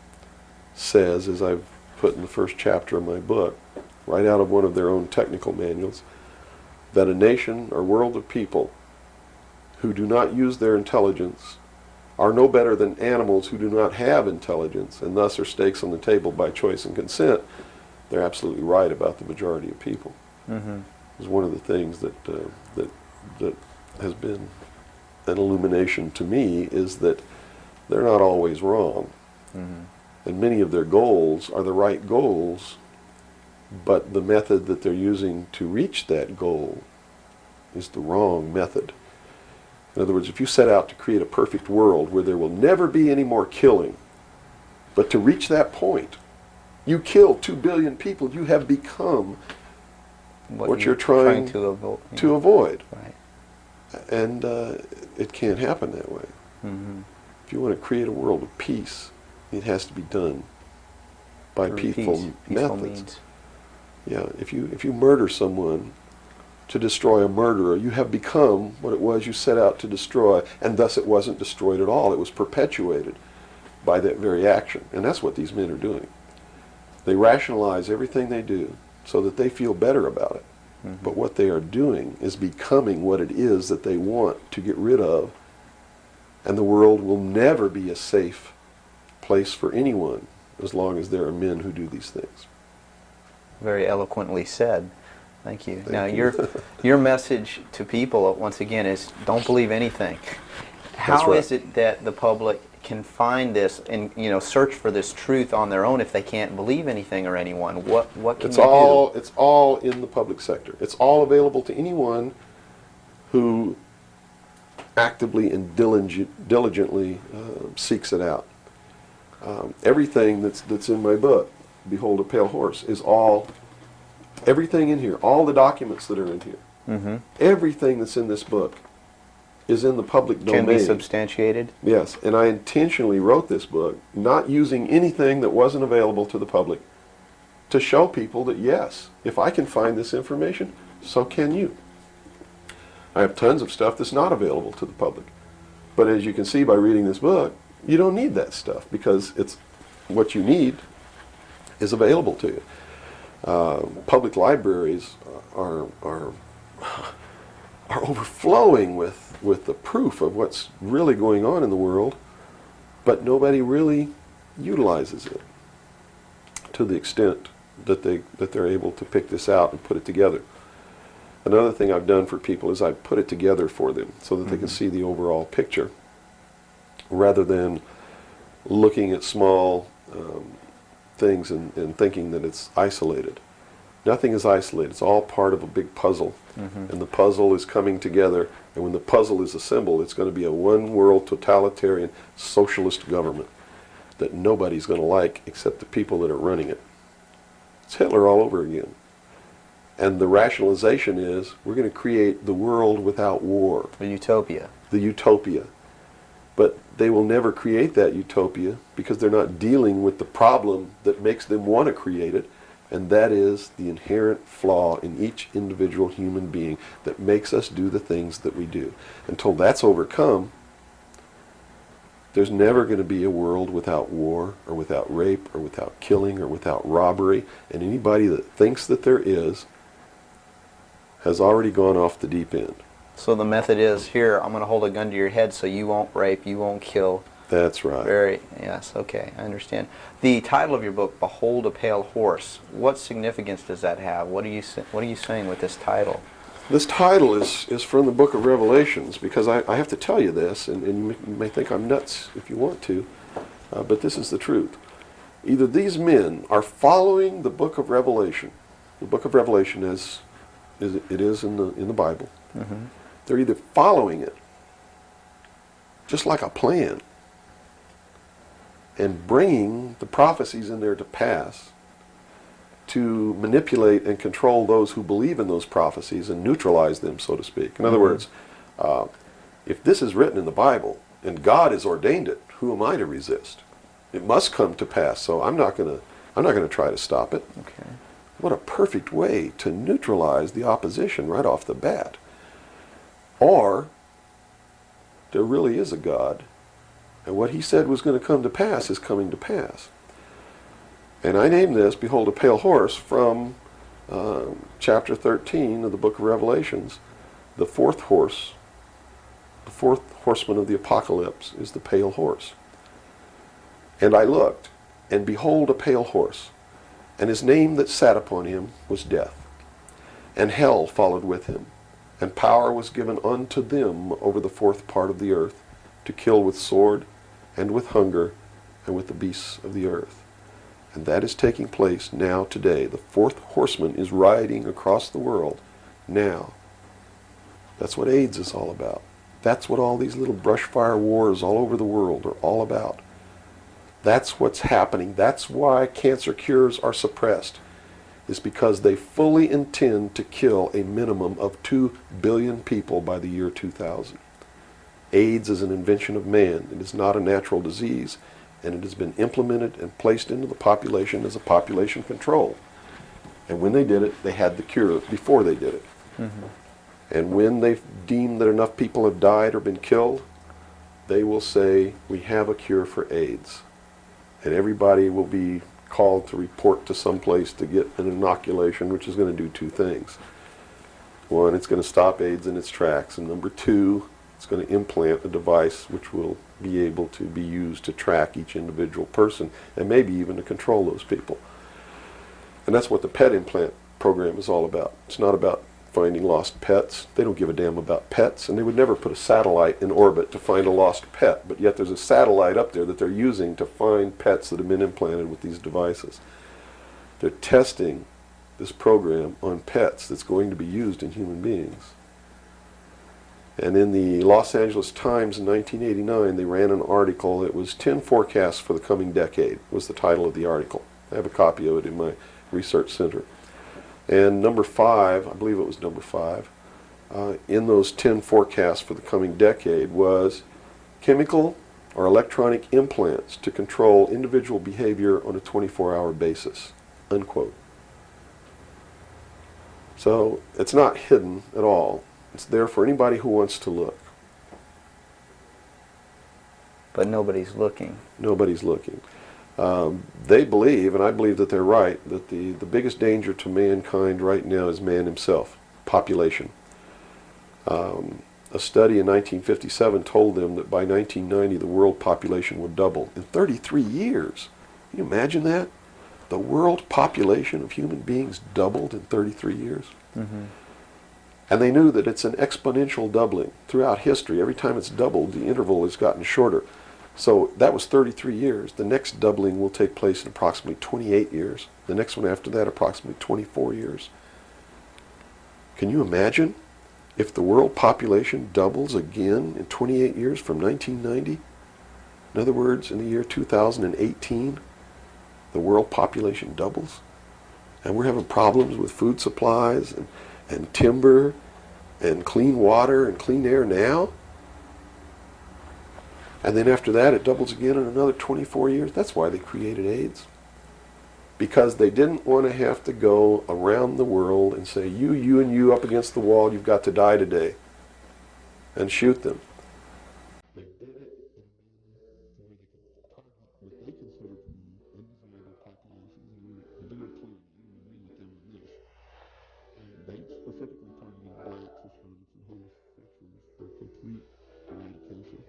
says, as I've put in the first chapter of my book, right out of one of their own technical manuals, that a nation or world of people who do not use their intelligence are no better than animals who do not have intelligence, and thus are stakes on the table by choice and consent, they're absolutely right about the majority of people. It's one of the things that has been an illumination to me, is that they're not always wrong. And many of their goals are the right goals, but the method that they're using to reach that goal is the wrong method. In other words, if you set out to create a perfect world where there will never be any more killing, but to reach that point, you kill 2 billion people, you have become what you're trying to avoid. Right. And it can't happen that way. If you want to create a world of peace, it has to be done by peaceful methods. Means. Yeah, if you murder someone to destroy a murderer, you have become what it was you set out to destroy, and thus it wasn't destroyed at all. It was perpetuated by that very action. And that's what these men are doing. They rationalize everything they do so that they feel better about it. But what they are doing is becoming what it is that they want to get rid of, and the world will never be a safe place for anyone as long as there are men who do these things. Very eloquently said. Thank you. Now, you. your message to people, once again, is don't believe anything. How right. is it that the public can find this and search for this truth on their own if they can't believe anything or anyone? What can you do? It's all in the public sector. It's all available to anyone who actively and diligently seeks it out. Everything that's in my book, Behold a Pale Horse, is all Everything in here, all the documents that are in here, Mm-hmm. everything that's in this book is in the public domain. Can be substantiated. Yes, and I intentionally wrote this book not using anything that wasn't available to the public to show people that, yes, if I can find this information, so can you. I have tons of stuff that's not available to the public. But as you can see by reading this book, you don't need that stuff because it's what you need is available to you. Public libraries are overflowing with the proof of what's really going on in the world, but nobody really utilizes it to the extent that they're able to pick this out and put it together. Another thing I've done for people is I've put it together for them so that they can see the overall picture rather than looking at small things and thinking that it's isolated. Nothing is isolated. It's all part of a big puzzle. Mm-hmm. And the puzzle is coming together, and when the puzzle is assembled, it's going to be a one-world totalitarian socialist government that nobody's going to like except the people that are running it. It's Hitler all over again. And the rationalization is we're going to create the world without war. A utopia. The utopia. But they will never create that utopia because they're not dealing with the problem that makes them want to create it, and that is the inherent flaw in each individual human being that makes us do the things that we do. Until that's overcome, there's never going to be a world without war or without rape or without killing or without robbery, and anybody that thinks that there is has already gone off the deep end. So the method is, here, I'm going to hold a gun to your head so you won't rape, you won't kill. That's right. Yes, okay, I understand. The title of your book, Behold a Pale Horse, what significance does that have? What are you saying with this title? This title is from the book of Revelations, because I have to tell you this, and you may think I'm nuts if you want to, but this is the truth. Either these men are following the book of Revelation. The book of Revelation is it is in the Bible. Mm-hmm. They're either following it, just like a plan, and bringing the prophecies in there to pass to manipulate and control those who believe in those prophecies and neutralize them, so to speak. In other words, if this is written in the Bible and God has ordained it, who am I to resist? It must come to pass, so I'm not going to try to stop it. Okay. What a perfect way to neutralize the opposition right off the bat. Or there really is a God, and what he said was going to come to pass is coming to pass. And I named this, Behold a Pale Horse, from chapter 13 of the book of Revelations. The fourth horse, the fourth horseman of the apocalypse is the pale horse. And I looked, and behold a pale horse, and his name that sat upon him was Death. And hell followed with him, and power was given unto them over the fourth part of the earth, to kill with sword, and with hunger, and with the beasts of the earth. And that is taking place now today. The fourth horseman is riding across the world now. That's what AIDS is all about. That's what all these little brush fire wars all over the world are all about. That's what's happening. That's why cancer cures are suppressed. Is because they fully intend to kill a minimum of 2 billion people by the year 2000. AIDS is an invention of man. It is not a natural disease, and it has been implemented and placed into the population as a population control. And when they did it, they had the cure before they did it. Mm-hmm. And when they deem that enough people have died or been killed, they will say, we have a cure for AIDS. And everybody will be called to report to some place to get an inoculation, which is going to do two things. One, it's going to stop AIDS in its tracks, and number two, it's going to implant a device which will be able to be used to track each individual person and maybe even to control those people. And that's what the pet implant program is all about. It's not about finding lost pets. They don't give a damn about pets, and they would never put a satellite in orbit to find a lost pet, but yet there's a satellite up there that they're using to find pets that have been implanted with these devices. They're testing this program on pets that's going to be used in human beings. And in the Los Angeles Times in 1989, they ran an article that was 10 forecasts for the coming decade, was the title of the article. I have a copy of it in my research center. And number 5, I believe it was number 5, in those 10 forecasts for the coming decade was chemical or electronic implants to control individual behavior on a 24-hour basis, unquote. So it's not hidden at all. It's there for anybody who wants to look. But nobody's looking. Nobody's looking. They believe, and I believe that they're right, that the biggest danger to mankind right now is man himself, population. A study in 1957 told them that by 1990 the world population would double in 33 years. Can you imagine that? The world population of human beings doubled in 33 years. Mm-hmm. And they knew that it's an exponential doubling throughout history. Every time it's doubled, the interval has gotten shorter. So that was 33 years. The next doubling will take place in approximately 28 years. The next one after that, approximately 24 years. Can you imagine if the world population doubles again in 28 years from 1990? In other words, in the year 2018, the world population doubles. And we're having problems with food supplies and timber and clean water and clean air now. And then after that, it doubles again in another 24 years. That's why they created AIDS. Because they didn't want to have to go around the world and say, you, and you up against the wall, you've got to die today. And shoot them. They did it in a way they could target what they considered to be undesirable populations. And they were clear, you agree with them on this. They specifically targeted blacks, Hispanics, and homosexuals for complete eradication.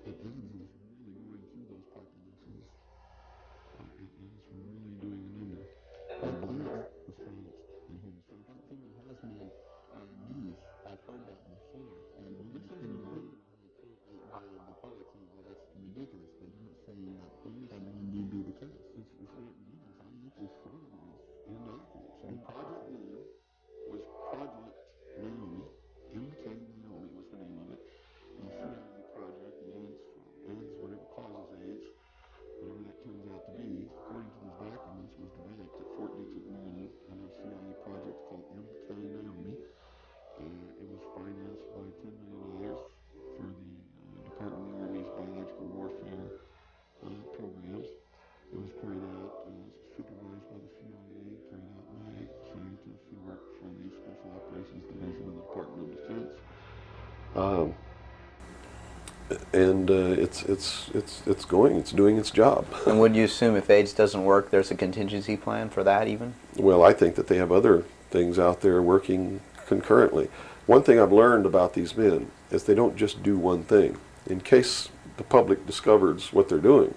And AIDS is really going through those populations. It is really doing a number. Blacks, Hispanics, and homosexuals. One thing that has me amused, I've heard that before, and this is really by the Republicans, well, that's ridiculous, but you're not saying that that may indeed be the case. It's not ridiculous. I looked as far as inaccurate. So Project Lean was Project Naomi, MK Naomi was the name of it. The CIA project against AIDS, whatever causes AIDS, whatever that turns out to be, according to these documents, was developed at Fort Detrick, Maryland, under a CIA project called MK Naomi. It was financed by $10 million for the Department of the Army's biological warfare programs. It was carried out, supervised by the CIA, carried out by scientists who work for the Special Operations Division of the Department of Defense. And it's doing its job. And would you assume if AIDS doesn't work, there's a contingency plan for that even? Well, I think that they have other things out there working concurrently. One thing I've learned about these men is they don't just do one thing. In case the public discovers what they're doing,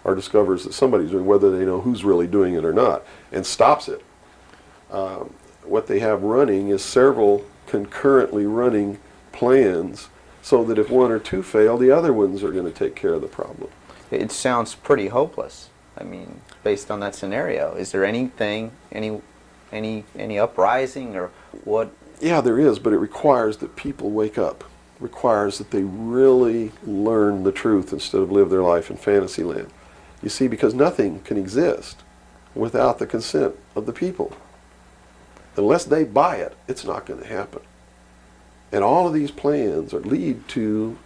or discovers that somebody's doing, whether they know who's really doing it or not, and stops it, what they have running is several concurrently running plans, so that if one or two fail, the other ones are going to take care of the problem. It sounds pretty hopeless. I mean, based on that scenario, is there anything, any uprising or what? Yeah, there is, but it requires that people wake up. It requires that they really learn the truth instead of live their life in fantasy land. You see, because nothing can exist without the consent of the people. Unless they buy it, it's not going to happen. And all of these plans lead to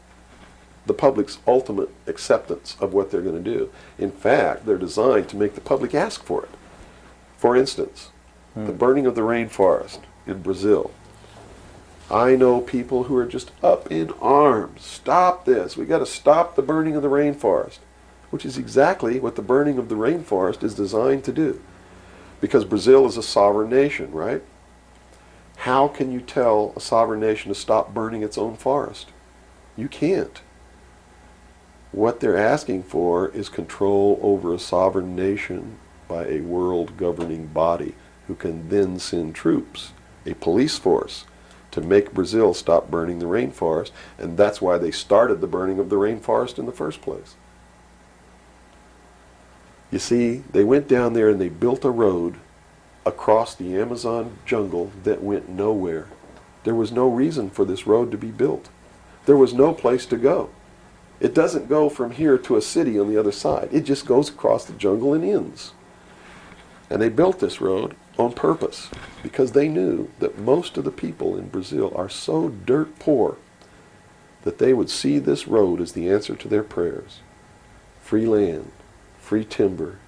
the public's ultimate acceptance of what they're going to do. In fact, they're designed to make the public ask for it. For instance, the burning of the rainforest in Brazil. I know people who are just up in arms. Stop this. We've got to stop the burning of the rainforest, which is exactly what the burning of the rainforest is designed to do. Because Brazil is a sovereign nation, right? How can you tell a sovereign nation to stop burning its own forest? You can't. What they're asking for is control over a sovereign nation by a world governing body who can then send troops, a police force, to make Brazil stop burning the rainforest. And that's why they started the burning of the rainforest in the first place. You see, they went down there and they built a road across the Amazon jungle that went nowhere. There was no reason for this road to be built. There was no place to go. It doesn't go from here to a city on the other side. It just goes across the jungle and ends. And they built this road, on purpose, because they knew that most of the people in Brazil are so dirt poor that they would see this road as the answer to their prayers. Free land, free timber,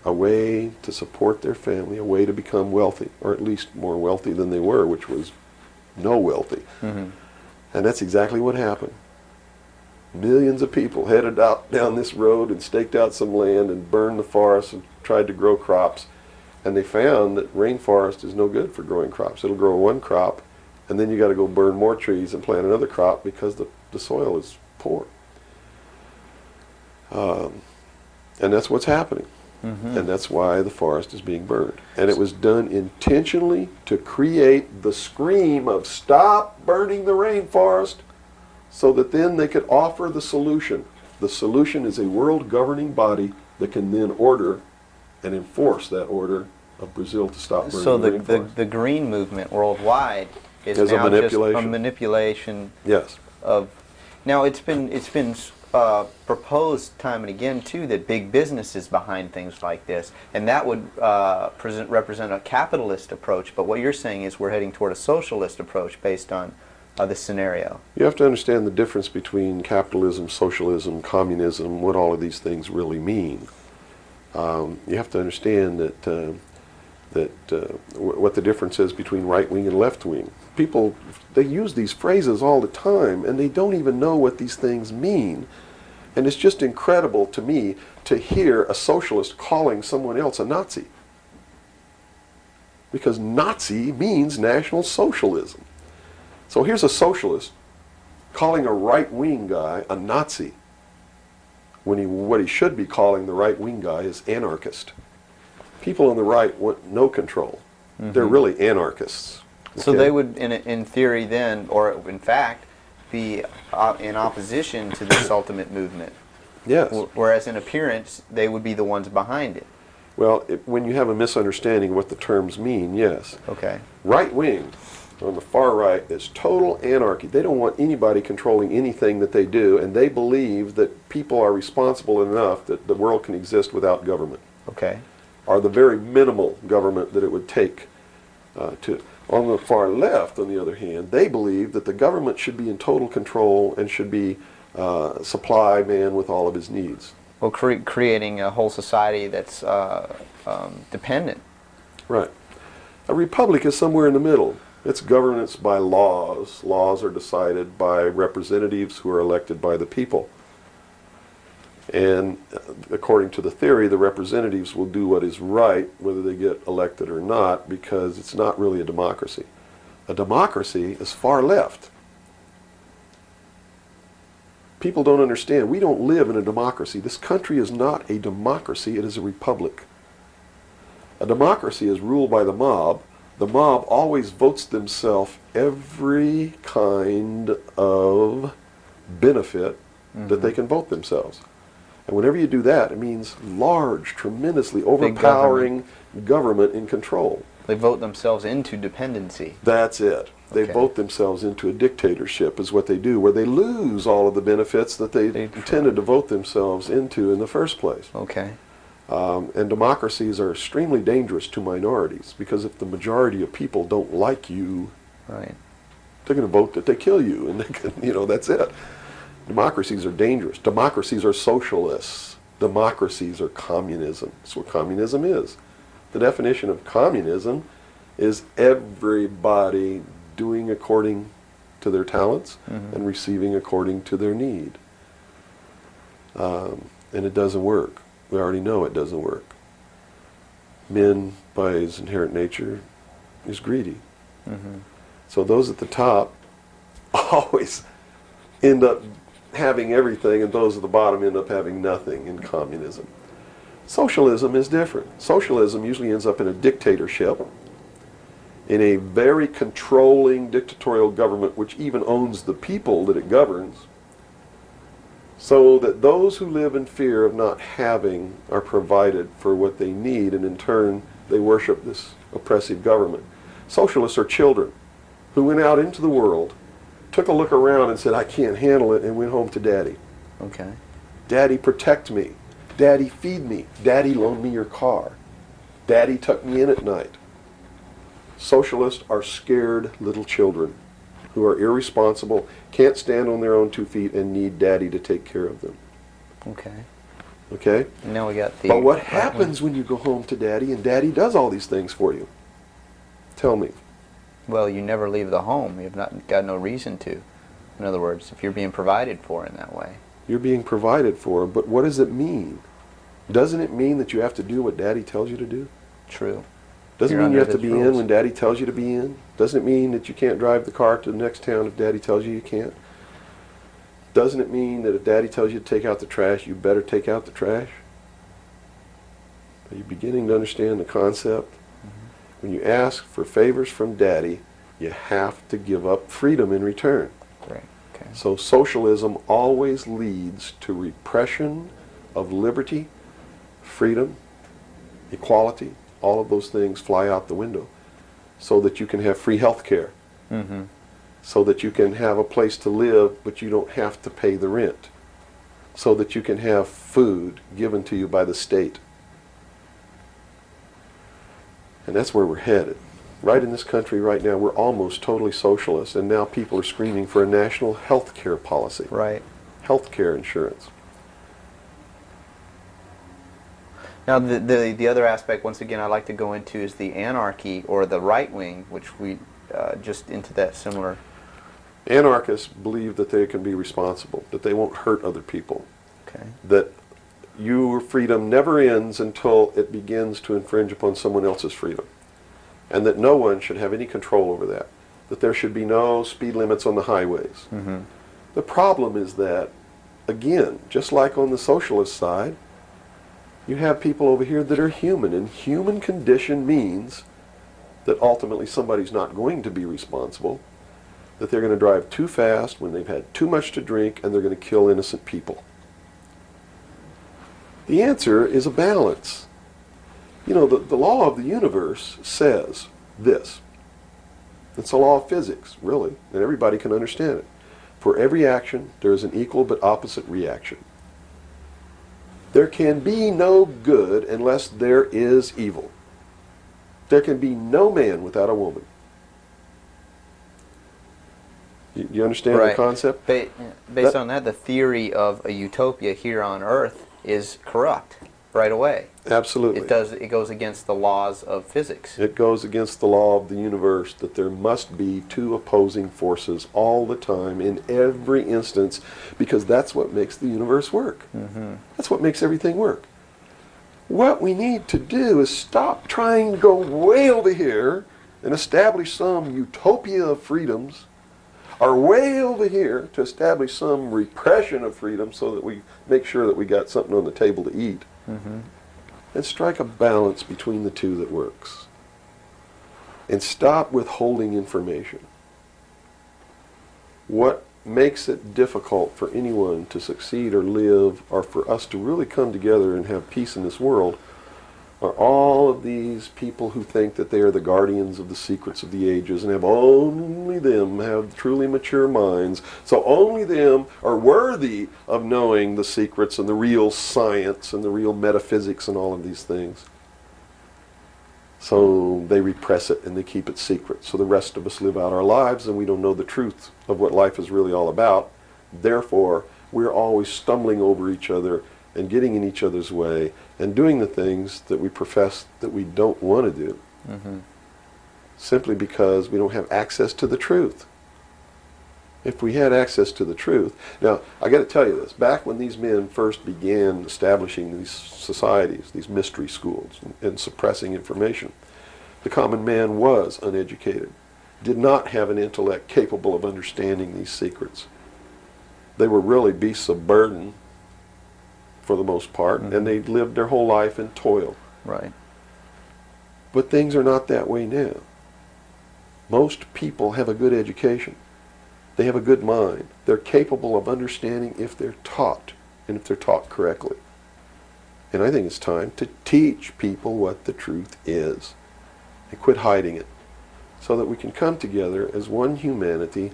a way to support their family, a way to become wealthy, or at least more wealthy than they were, which was no wealthy. Mm-hmm. And that's exactly what happened. Millions of people headed out down this road and staked out some land and burned the forest and tried to grow crops. And they found that rainforest is no good for growing crops. It'll grow one crop, and then you got to go burn more trees and plant another crop because the soil is poor. And that's what's happening. Mm-hmm. And that's why the forest is being burned. And it was done intentionally to create the scream of stop burning the rainforest, so that then they could offer the solution. The solution is a world governing body that can then order and enforce that order of Brazil to stop burning So the rainforest. the green movement worldwide is Is a now just a manipulation. manipulation Yes. of. Now it's been proposed time and again too that big business is behind things like this, and that would represent a capitalist approach. But what you're saying is we're heading toward a socialist approach based on this scenario. You have to understand the difference between capitalism, socialism, communism, what all of these things really mean. You have to understand what the difference is between right wing and left wing. People, they use these phrases all the time, and they don't even know what these things mean. And it's just incredible to me to hear a socialist calling someone else a Nazi. Because Nazi means National Socialism. So here's a socialist calling a right-wing guy a Nazi, when what he should be calling the right-wing guy is anarchist. People on the right want no control. Mm-hmm. They're really anarchists. So Okay? they would, in theory then, or in fact, be in opposition to this ultimate movement. Yes. Whereas in appearance, they would be the ones behind it. Well, when you have a misunderstanding of what the terms mean, yes. Okay. Right-wing on the far right is total anarchy. They don't want anybody controlling anything that they do, and they believe that people are responsible enough that the world can exist without government. Okay. Or the very minimal government that it would take to. On the far left, on the other hand, they believe that the government should be in total control and should be supply man with all of his needs. Well, creating a whole society that's dependent. Right. A republic is somewhere in the middle. It's governance by laws. Laws are decided by representatives who are elected by the people. And according to the theory, the representatives will do what is right, whether they get elected or not, because it's not really a democracy. A democracy is far left. People don't understand. We don't live in a democracy. This country is not a democracy. It is a republic. A democracy is ruled by the mob. The mob always votes themselves every kind of benefit that they can vote themselves. And whenever you do that, it means large, tremendously overpowering government in control. They vote themselves into dependency. That's it. They Okay. vote themselves into a dictatorship is what they do, where they lose all of the benefits that they intended to vote themselves into in the first place. Okay. And democracies are extremely dangerous to minorities, because if the majority of people don't like you, Right. they're going to vote that they kill you, and they can, that's it. Democracies are dangerous. Democracies are socialists. Democracies are communism. That's what communism is. The definition of communism is everybody doing according to their talents and receiving according to their need. And it doesn't work. We already know it doesn't work. Man, by his inherent nature, is greedy. So those at the top always end up having everything, and those at the bottom end up having nothing in communism. Socialism is different. Socialism usually ends up in a dictatorship, in a very controlling dictatorial government which even owns the people that it governs, so that those who live in fear of not having are provided for what they need, and in turn they worship this oppressive government. Socialists are children who went out into the world, took a look around and said, I can't handle it, and went home to Daddy. Okay. Daddy, protect me. Daddy, feed me. Daddy, loan me your car. Daddy tucked me in at night. Socialists are scared little children who are irresponsible, can't stand on their own 2 feet, and need Daddy to take care of them. Okay. Okay? And now we got the... But what happens when you go home to Daddy and Daddy does all these things for you? Tell me. Well, you never leave the home. You've not got no reason to. In other words, if you're being provided for in that way. You're being provided for, but what does it mean? Doesn't it mean that you have to do what Daddy tells you to do? True. Doesn't You're mean you under have to his be in rules. when Daddy tells you to be in. Doesn't it mean that you can't drive the car to the next town if Daddy tells you you can't. Doesn't it mean that if Daddy tells you to take out the trash, you better take out the trash? Are you beginning to understand the concept? When you ask for favors from Daddy, you have to give up freedom in return. Great. Okay. So socialism always leads to repression of liberty, freedom, equality. All of those things fly out the window so that you can have free health care, so that you can have a place to live but you don't have to pay the rent, so that you can have food given to you by the state. And that's where we're headed. Right in this country right now, we're almost totally socialist, and now people are screaming for a national health care policy, Right. health care insurance. Now, the other aspect, once again, I'd like to go into is the anarchy or the right wing, which we just into that similar. Anarchists believe that they can be responsible, that they won't hurt other people, Okay. that your freedom never ends until it begins to infringe upon someone else's freedom, and that no one should have any control over that there should be no speed limits on the highways. The problem is that, again, just like on the socialist side, you have people over here that are human, and human condition means that ultimately somebody's not going to be responsible, that they're going to drive too fast when they've had too much to drink, and they're going to kill innocent people. The answer is a balance. You know, the law of the universe says this. It's a law of physics, really, and everybody can understand it. For every action, there is an equal but opposite reaction. There can be no good unless there is evil. There can be no man without a woman. You understand the concept? Based on that, the theory of a utopia here on Earth is corrupt right away. Absolutely. It goes against the laws of physics. It goes against the law of the universe that there must be two opposing forces all the time in every instance, because that's what makes the universe work. That's what makes everything work. What we need to do is stop trying to go way over here and establish some utopia of freedoms, or way over here to establish some repression of freedom so that we make sure that we got something on the table to eat. And strike a balance between the two that works. And stop withholding information. What makes it difficult for anyone to succeed or live, or for us to really come together and have peace in this world, are all of these people who think that they are the guardians of the secrets of the ages, and only them have truly mature minds, so only them are worthy of knowing the secrets and the real science and the real metaphysics and all of these things. So they repress it and they keep it secret, so the rest of us live out our lives and we don't know the truth of what life is really all about. Therefore, we're always stumbling over each other and getting in each other's way and doing the things that we profess that we don't want to do, simply because we don't have access to the truth. If we had access to the truth... Now, I got to tell you this. Back when these men first began establishing these societies, these mystery schools, and suppressing information, the common man was uneducated, did not have an intellect capable of understanding these secrets. They were really beasts of burden, for the most part, and they lived their whole life in toil. Right. But things are not that way now. Most people have a good education. They have a good mind. They're capable of understanding if they're taught, and if they're taught correctly. And I think it's time to teach people what the truth is, and quit hiding it, so that we can come together as one humanity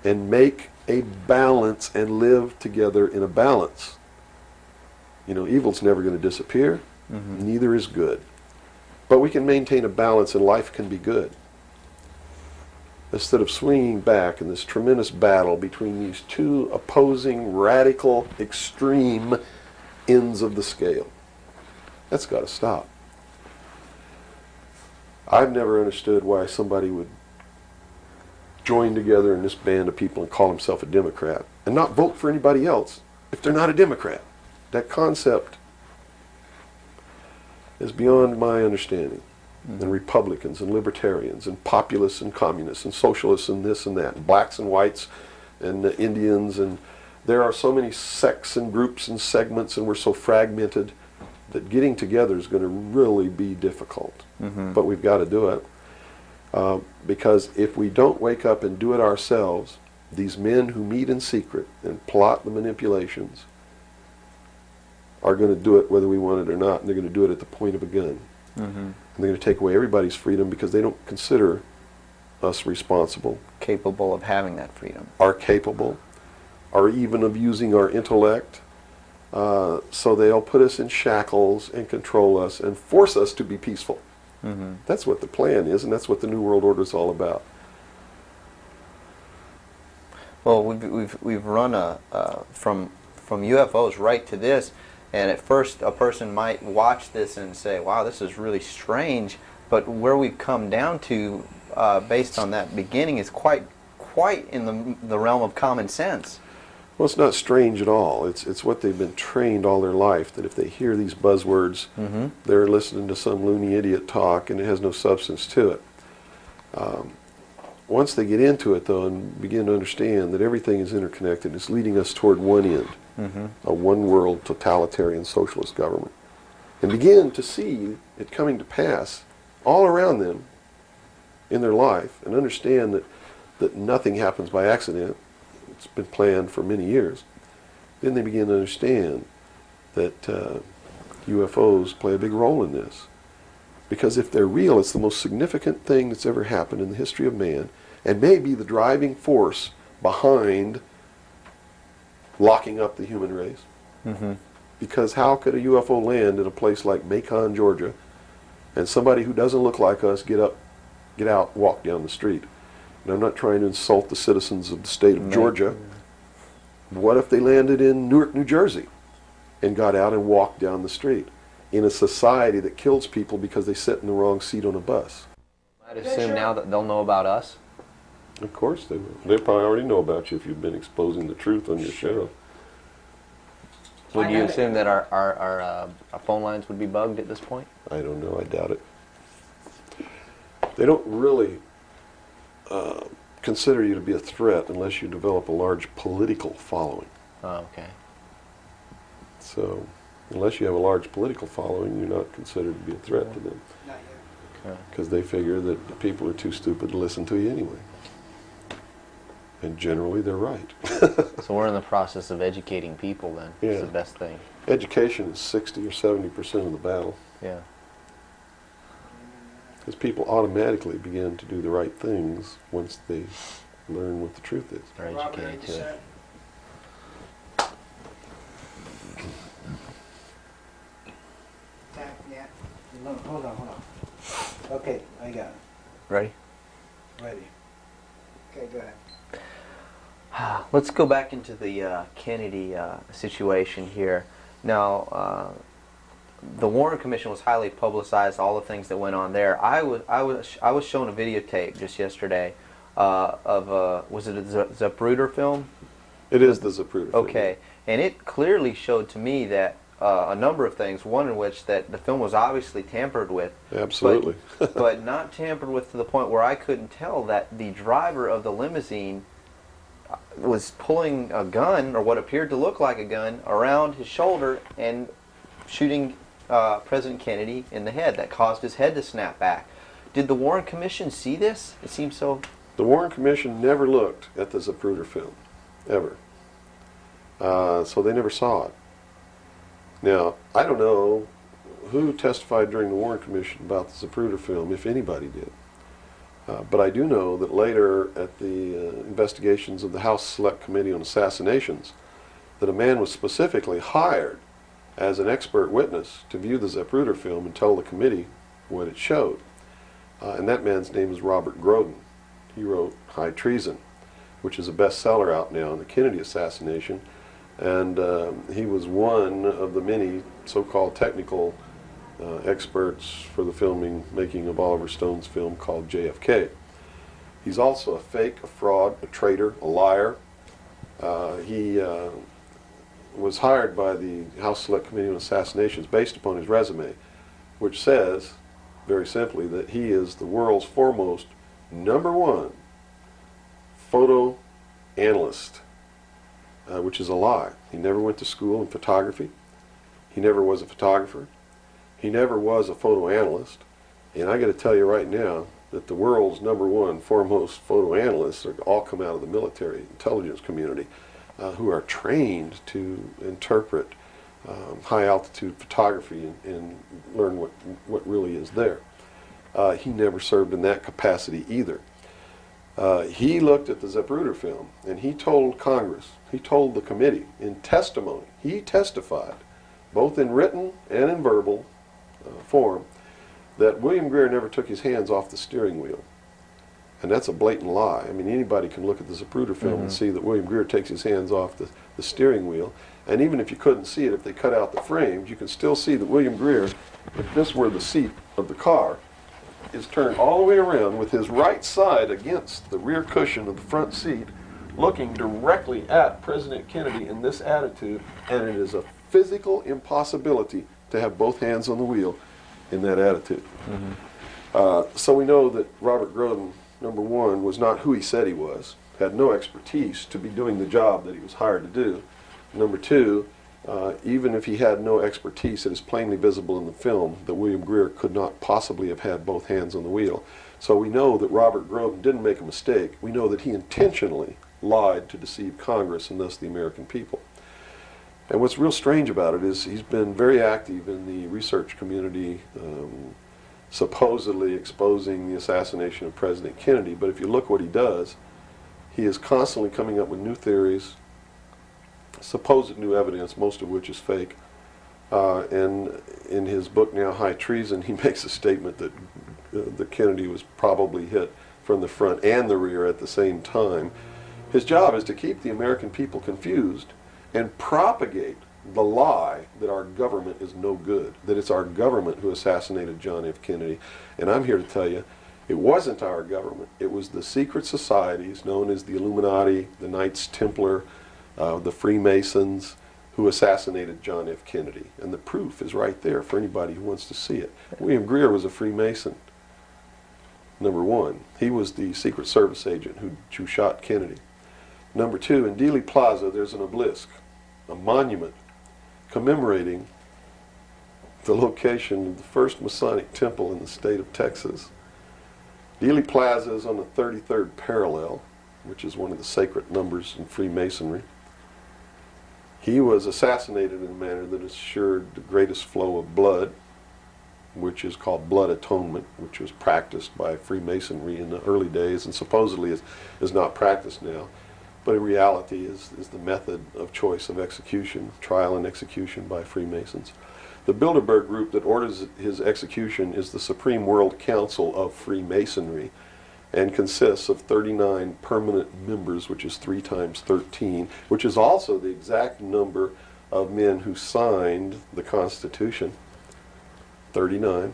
and make a balance and live together in a balance. You know, evil's never going to disappear, neither is good. But we can maintain a balance and life can be good. Instead of swinging back in this tremendous battle between these two opposing, radical, extreme ends of the scale. That's got to stop. I've never understood why somebody would join together in this band of people and call himself a Democrat and not vote for anybody else if they're not a Democrat. That concept is beyond my understanding. And Republicans and Libertarians and Populists and Communists and Socialists and this and that, and blacks and whites and Indians, and there are so many sects and groups and segments, and we're so fragmented that getting together is going to really be difficult. But we've got to do it. Because if we don't wake up and do it ourselves, these men who meet in secret and plot the manipulations are going to do it whether we want it or not, and they're going to do it at the point of a gun. And they're going to take away everybody's freedom because they don't consider us responsible, Capable of having that freedom. are capable, or even of using our intellect. So they'll put us in shackles and control us and force us to be peaceful. That's what the plan is, and that's what the New World Order is all about. Well, we've run from UFOs right to this, and at first a person might watch this and say, "Wow, this is really strange." But where we've come down to, based on that beginning, is quite in the realm of common sense. Well, it's not strange at all. It's what they've been trained all their life, that if they hear these buzzwords, they're listening to some loony idiot talk and it has no substance to it. Once they get into it, though, and begin to understand that everything is interconnected, it's leading us toward one end, a one-world totalitarian socialist government, and begin to see it coming to pass all around them in their life, and understand that nothing happens by accident. It's been planned for many years. Then they begin to understand that UFOs play a big role in this. Because if they're real, it's the most significant thing that's ever happened in the history of man, and may be the driving force behind locking up the human race. Because how could a UFO land in a place like Macon, Georgia, and somebody who doesn't look like us get out, walk down the street? And I'm not trying to insult the citizens of the state of Georgia. What if they landed in Newark, New Jersey, and got out and walked down the street in a society that kills people because they sit in the wrong seat on a bus? I'd assume now that they'll know about us. Of course they will. They probably already know about you if you've been exposing the truth on your show. Would you assume that our phone lines would be bugged at this point? I don't know. I doubt it. They don't really consider you to be a threat unless you develop a large political following. Oh, okay. So, unless you have a large political following, you're not considered to be a threat to them. Not yet. Because they figure that the people are too stupid to listen to you anyway. And generally, they're right. So we're in the process of educating people then. Yeah. It's the best thing. Education is 60 or 70% of the battle. Yeah. Because people automatically begin to do the right things once they learn what the truth is. They're Robert, are educated you to it. set? Yeah. Hold on. Okay, I got it. Ready? Ready. Okay, go ahead. Let's go back into the Kennedy situation here. Now, the Warren Commission was highly publicized. All the things that went on there. I was shown a videotape just yesterday of was it a Zapruder film? It is the Zapruder film. Okay, and it clearly showed to me that a number of things. One in which that the film was obviously tampered with. Absolutely. but not tampered with to the point where I couldn't tell that the driver of the limousine was pulling a gun, or what appeared to look like a gun, around his shoulder and shooting President Kennedy in the head. That caused his head to snap back. Did the Warren Commission see this? It seems so. The Warren Commission never looked at the Zapruder film, ever. So they never saw it. Now, I don't know who testified during the Warren Commission about the Zapruder film, if anybody did. But I do know that later at the investigations of the House Select Committee on Assassinations, that a man was specifically hired as an expert witness to view the Zapruder film and tell the committee what it showed. And that man's name is Robert Groden. He wrote High Treason, which is a bestseller out now on the Kennedy assassination. And he was one of the many so-called technical experts for the making of Oliver Stone's film called JFK. He's also a fake, a fraud, a traitor, a liar. He was hired by the House Select Committee on Assassinations based upon his resume, which says, very simply, that he is the world's foremost #1 photo analyst, which is a lie. He never went to school in photography. He never was a photographer. He never was a photo analyst. And I got to tell you right now that the world's #1 foremost photo analysts are all come out of the military intelligence community, who are trained to interpret high altitude photography and learn what really is there. He never served in that capacity either. He looked at the Zapruder film and he told Congress, he told the committee in testimony, he testified, both in written and in verbal form, that William Greer never took his hands off the steering wheel. And that's a blatant lie. I mean, anybody can look at the Zapruder film and see that William Greer takes his hands off the steering wheel. And even if you couldn't see it, if they cut out the frames, you can still see that William Greer, if this were the seat of the car, is turned all the way around with his right side against the rear cushion of the front seat, looking directly at President Kennedy in this attitude, and it is a physical impossibility to have both hands on the wheel in that attitude. So we know that Robert Groden, #1, was not who he said he was, had no expertise to be doing the job that he was hired to do. #2, even if he had no expertise, it is plainly visible in the film that William Greer could not possibly have had both hands on the wheel. So we know that Robert Groden didn't make a mistake. We know that he intentionally lied to deceive Congress and thus the American people. And what's real strange about it is he's been very active in the research community, supposedly exposing the assassination of President Kennedy. But if you look what he does, he is constantly coming up with new theories, supposed new evidence, most of which is fake. And in his book now, High Treason, he makes a statement that Kennedy was probably hit from the front and the rear at the same time. His job is to keep the American people confused and propagate the lie that our government is no good, that it's our government who assassinated John F. Kennedy. And I'm here to tell you, it wasn't our government. It was the secret societies known as the Illuminati, the Knights Templar, the Freemasons, who assassinated John F. Kennedy. And the proof is right there for anybody who wants to see it. William Greer was a Freemason, #1. He was the Secret Service agent who shot Kennedy. #2, in Dealey Plaza, there's an obelisk, a monument commemorating the location of the first Masonic temple in the state of Texas. Dealey Plaza is on the 33rd parallel, which is one of the sacred numbers in Freemasonry. He was assassinated in a manner that assured the greatest flow of blood, which is called blood atonement, which was practiced by Freemasonry in the early days and supposedly is not practiced now. But in reality is the method of choice of execution, trial and execution by Freemasons. The Bilderberg group that orders his execution is the Supreme World Council of Freemasonry and consists of 39 permanent members, which is 3 times 13, which is also the exact number of men who signed the Constitution, 39.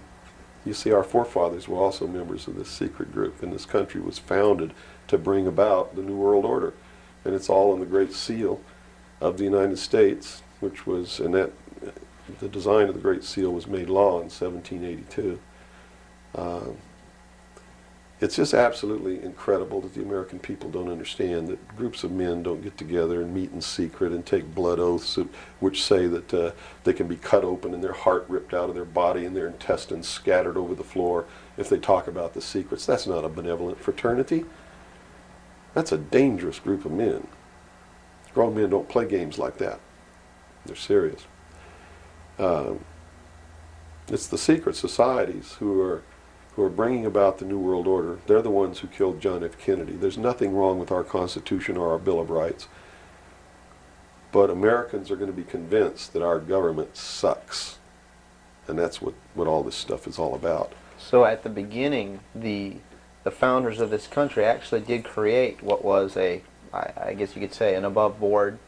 You see, our forefathers were also members of this secret group, and this country was founded to bring about the New World Order. And it's all in the Great Seal of the United States, which was, and that the design of the Great Seal was made law in 1782. It's just absolutely incredible that the American people don't understand that groups of men don't get together and meet in secret and take blood oaths which say that they can be cut open and their heart ripped out of their body and their intestines scattered over the floor if they talk about the secrets. That's not a benevolent fraternity. That's a dangerous group of men. Grown men don't play games like that. They're serious. It's the secret societies who are bringing about the New World Order. They're the ones who killed John F. Kennedy. There's nothing wrong with our Constitution or our Bill of Rights. But Americans are going to be convinced that our government sucks And that's what all this stuff is all about. So at the beginning, the founders of this country actually did create what was I guess you could say, an above board,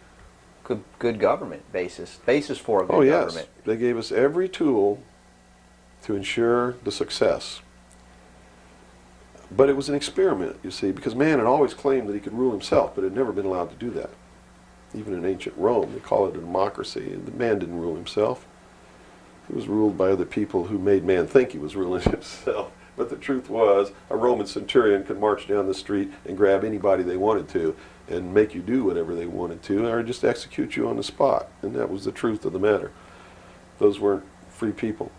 good government basis for a good government. Yes, they gave us every tool to ensure the success. But it was an experiment, you see, because man had always claimed that he could rule himself, but had never been allowed to do that. Even in ancient Rome, they call it a democracy. The man didn't rule himself. He was ruled by other people who made man think he was ruling himself. But the truth was, a Roman centurion could march down the street and grab anybody they wanted to and make you do whatever they wanted to, or just execute you on the spot. And that was the truth of the matter. Those weren't free people.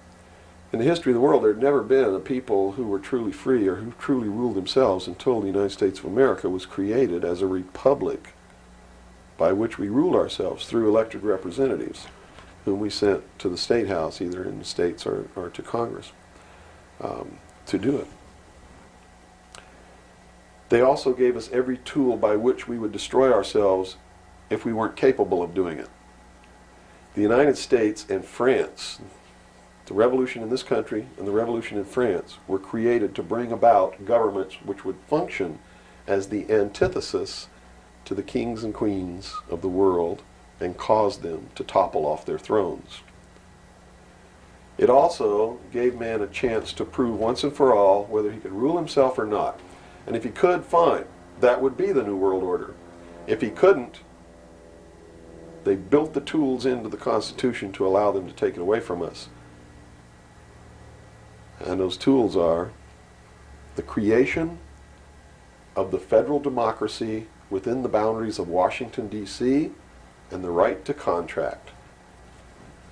In the history of the world, there had never been a people who were truly free or who truly ruled themselves until the United States of America was created as a republic by which we ruled ourselves through elected representatives whom we sent to the State House, either in the states or to Congress, to do it. They also gave us every tool by which we would destroy ourselves if we weren't capable of doing it. The United States and France, the revolution in this country and the revolution in France, were created to bring about governments which would function as the antithesis to the kings and queens of the world and cause them to topple off their thrones. It also gave man a chance to prove once and for all whether he could rule himself or not. And if he could, fine. That would be the New World Order. If he couldn't, they built the tools into the Constitution to allow them to take it away from us. And those tools are the creation of the federal democracy within the boundaries of Washington, D.C., and the right to contract,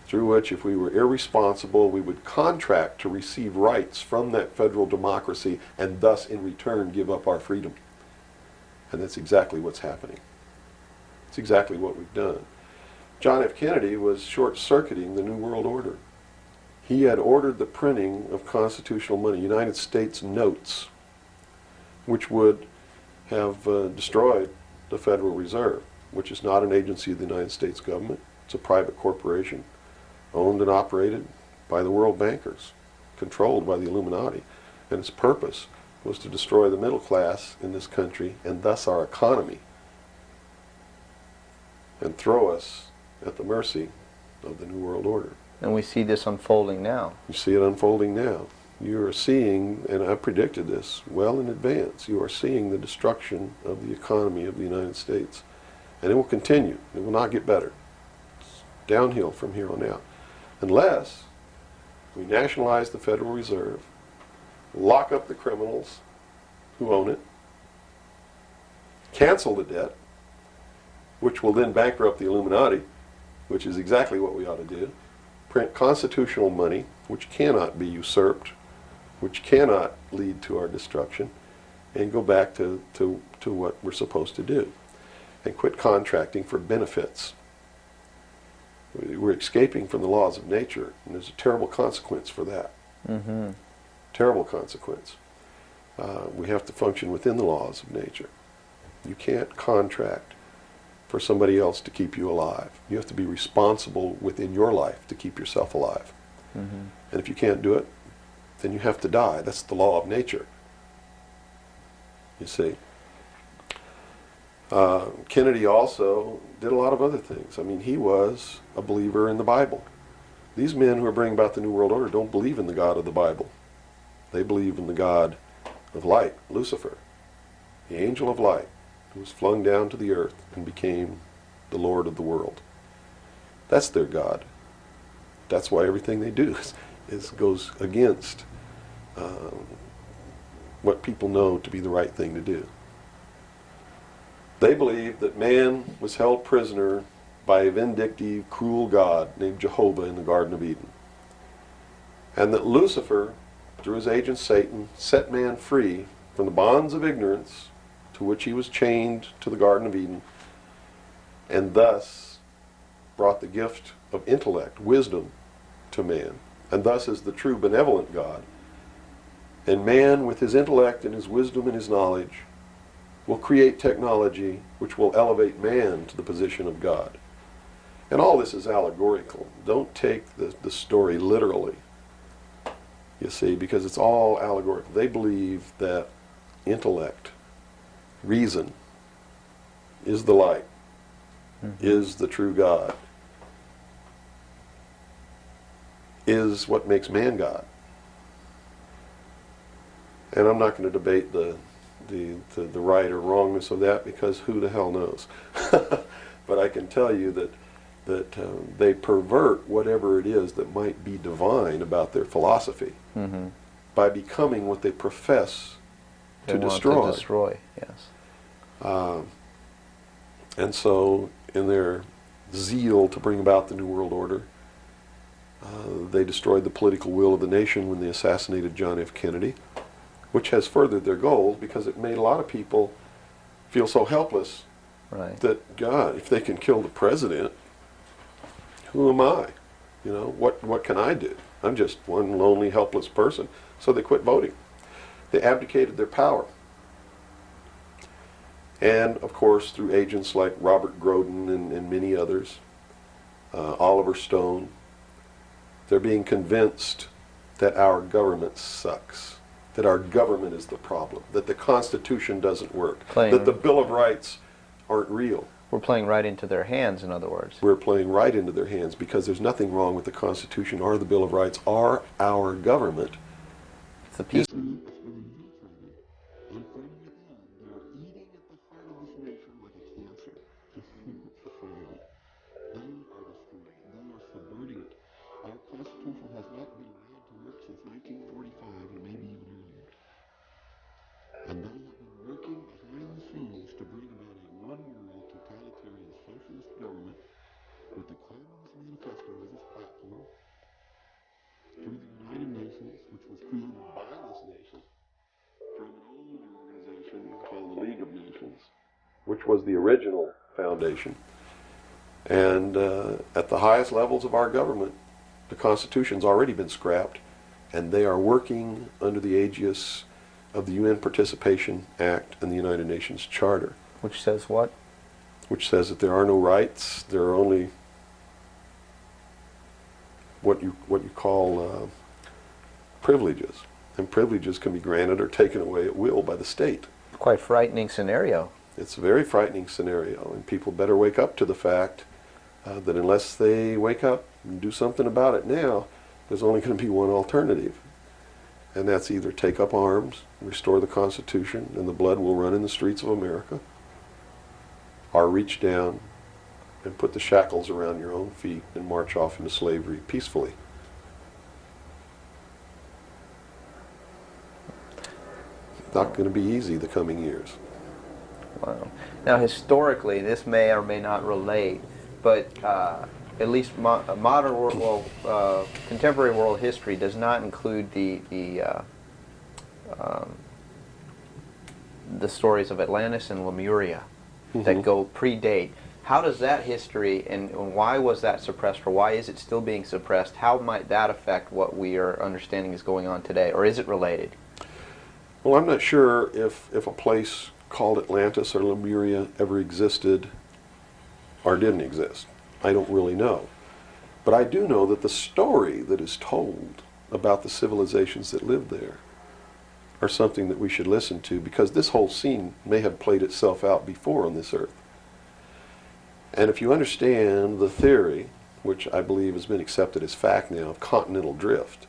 through which, if we were irresponsible, we would contract to receive rights from that federal democracy and thus, in return, give up our freedom. And that's exactly what's happening. It's exactly what we've done. John F. Kennedy was short-circuiting the New World Order. He had ordered the printing of constitutional money, United States notes, which would have destroyed the Federal Reserve, which is not an agency of the United States government. It's a private corporation owned and operated by the world bankers, controlled by the Illuminati. And its purpose was to destroy the middle class in this country and thus our economy, and throw us at the mercy of the New World Order. And we see this unfolding now. You see it unfolding now. You are seeing, and I predicted this well in advance, you are seeing the destruction of the economy of the United States. And it will continue. It will not get better. It's downhill from here on out. Unless we nationalize the Federal Reserve, lock up the criminals who own it, cancel the debt, which will then bankrupt the Illuminati, which is exactly what we ought to do, print constitutional money, which cannot be usurped, which cannot lead to our destruction, and go back to what we're supposed to do. And quit contracting for benefits. We're escaping from the laws of nature, and there's a terrible consequence for that. Mm-hmm. Terrible consequence. We have to function within the laws of nature. You can't contract for somebody else to keep you alive. You have to be responsible within your life to keep yourself alive. Mm-hmm. And if you can't do it, then you have to die. That's the law of nature. You see. Kennedy also did a lot of other things. I mean, he was a believer in the Bible. These men who are bringing about the New World Order don't believe in the God of the Bible. They believe in the God of light, Lucifer, the angel of light, who was flung down to the earth and became the Lord of the world. That's their God. That's why everything they do goes against what people know to be the right thing to do. They believed that man was held prisoner by a vindictive, cruel God named Jehovah in the Garden of Eden. And that Lucifer, through his agent Satan, set man free from the bonds of ignorance to which he was chained to the Garden of Eden, and thus brought the gift of intellect, wisdom, to man, and thus is the true benevolent God. And man, with his intellect and his wisdom and his knowledge, will create technology which will elevate man to the position of God. And all this is allegorical. Don't take the story literally, you see, because it's all allegorical. They believe that intellect, reason, is the light, is the true God, is what makes man God. And I'm not going to debate the right or wrongness of that, because who the hell knows? But I can tell you that they pervert whatever it is that might be divine about their philosophy by becoming what they profess They to want destroy. To destroy, yes. And so, in their zeal to bring about the New World Order, they destroyed the political will of the nation when they assassinated John F. Kennedy, which has furthered their goals, because it made a lot of people feel so helpless Right. that, God, if they can kill the president, who am I? You know, what can I do? I'm just one lonely, helpless person. So they quit voting. They abdicated their power. And, of course, through agents like Robert Groden and many others, Oliver Stone, they're being convinced that our government sucks, that our government is the problem, that the Constitution doesn't work, that the Bill of Rights aren't real. We're playing right into their hands, in other words. We're playing right into their hands, because there's nothing wrong with the Constitution or the Bill of Rights or our government. It's the people. Our Constitution has not been allowed to work since 1945, and maybe even earlier. And they have been working behind the scenes to bring about a one-world totalitarian socialist government with the Communist Manifesto as its platform, through the United Nations, which was created by this nation, from an older organization called the League of Nations, which was the original foundation. And at the highest levels of our government, the Constitution's already been scrapped, and they are working under the aegis of the UN Participation Act and the United Nations Charter. Which says what? Which says that there are no rights, there are only what you call privileges. And privileges can be granted or taken away at will by the state. Quite frightening scenario. It's a very frightening scenario, and people better wake up to the fact that unless they wake up and do something about it now, there's only going to be one alternative. And that's either take up arms, restore the Constitution, and the blood will run in the streets of America, or reach down and put the shackles around your own feet and march off into slavery peacefully. Not going to be easy the coming years. Wow. Now, historically, this may or may not relate, but at least modern world, contemporary world history does not include the stories of Atlantis and Lemuria that go predate. How does that history, and why was that suppressed, or why is it still being suppressed? How might that affect what we are understanding is going on today, or is it related? Well, I'm not sure if a place called Atlantis or Lemuria ever existed or didn't exist. I don't really know. But I do know that the story that is told about the civilizations that lived there are something that we should listen to, because this whole scene may have played itself out before on this earth. And if you understand the theory, which I believe has been accepted as fact now, of continental drift,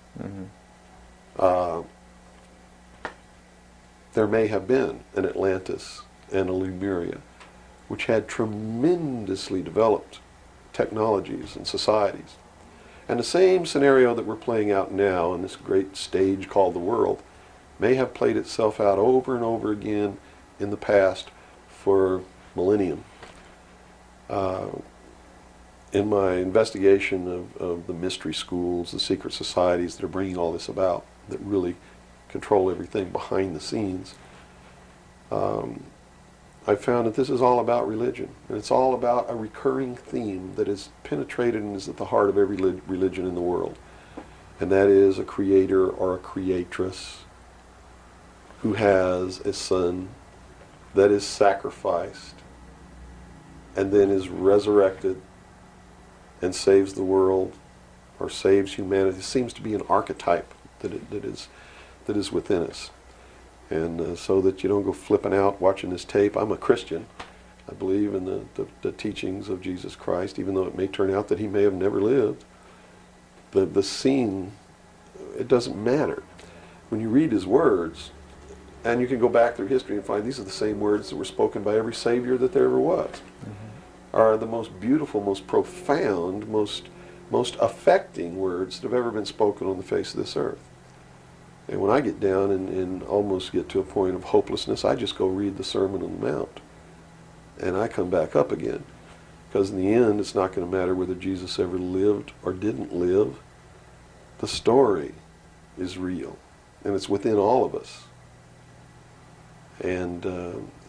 there may have been an Atlantis and a Lemuria, which had tremendously developed technologies and societies. And the same scenario that we're playing out now in this great stage called the world may have played itself out over and over again in the past for millennium. In my investigation of the mystery schools, the secret societies that are bringing all this about, that really control everything behind the scenes, I found that this is all about religion, and it's all about a recurring theme that is penetrated and is at the heart of every religion in the world, and that is a creator or a creatress who has a son that is sacrificed and then is resurrected and saves the world or saves humanity. It seems to be an archetype that is within us. And so that you don't go flipping out watching this tape. I'm a Christian. I believe in the teachings of Jesus Christ, even though it may turn out that he may have never lived. The scene, it doesn't matter. When you read his words, and you can go back through history and find these are the same words that were spoken by every Savior that there ever was, are the most beautiful, most profound, most affecting words that have ever been spoken on the face of this earth. And when I get down and almost get to a point of hopelessness, I just go read the Sermon on the Mount. And I come back up again. Because in the end, it's not going to matter whether Jesus ever lived or didn't live. The story is real. And it's within all of us. And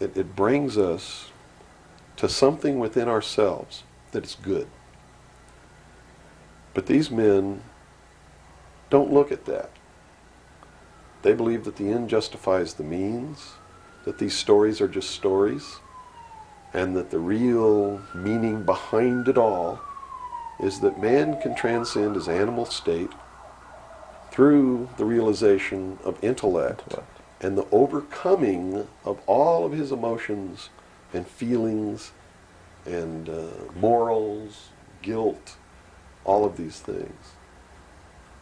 it brings us to something within ourselves that is good. But these men don't look at that. They believe that the end justifies the means, that these stories are just stories, and that the real meaning behind it all is that man can transcend his animal state through the realization of intellect and the overcoming of all of his emotions and feelings and morals, guilt, all of these things.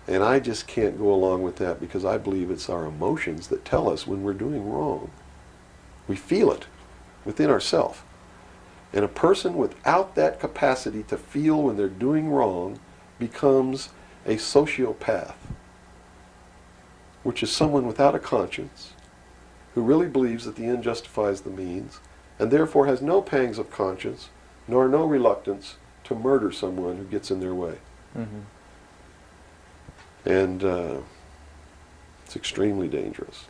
And I just can't go along with that because I believe it's our emotions that tell us when we're doing wrong. We feel it within ourselves. And a person without that capacity to feel when they're doing wrong becomes a sociopath, which is someone without a conscience who really believes that the end justifies the means and therefore has no pangs of conscience nor no reluctance to murder someone who gets in their way. Mm-hmm. And it's extremely dangerous.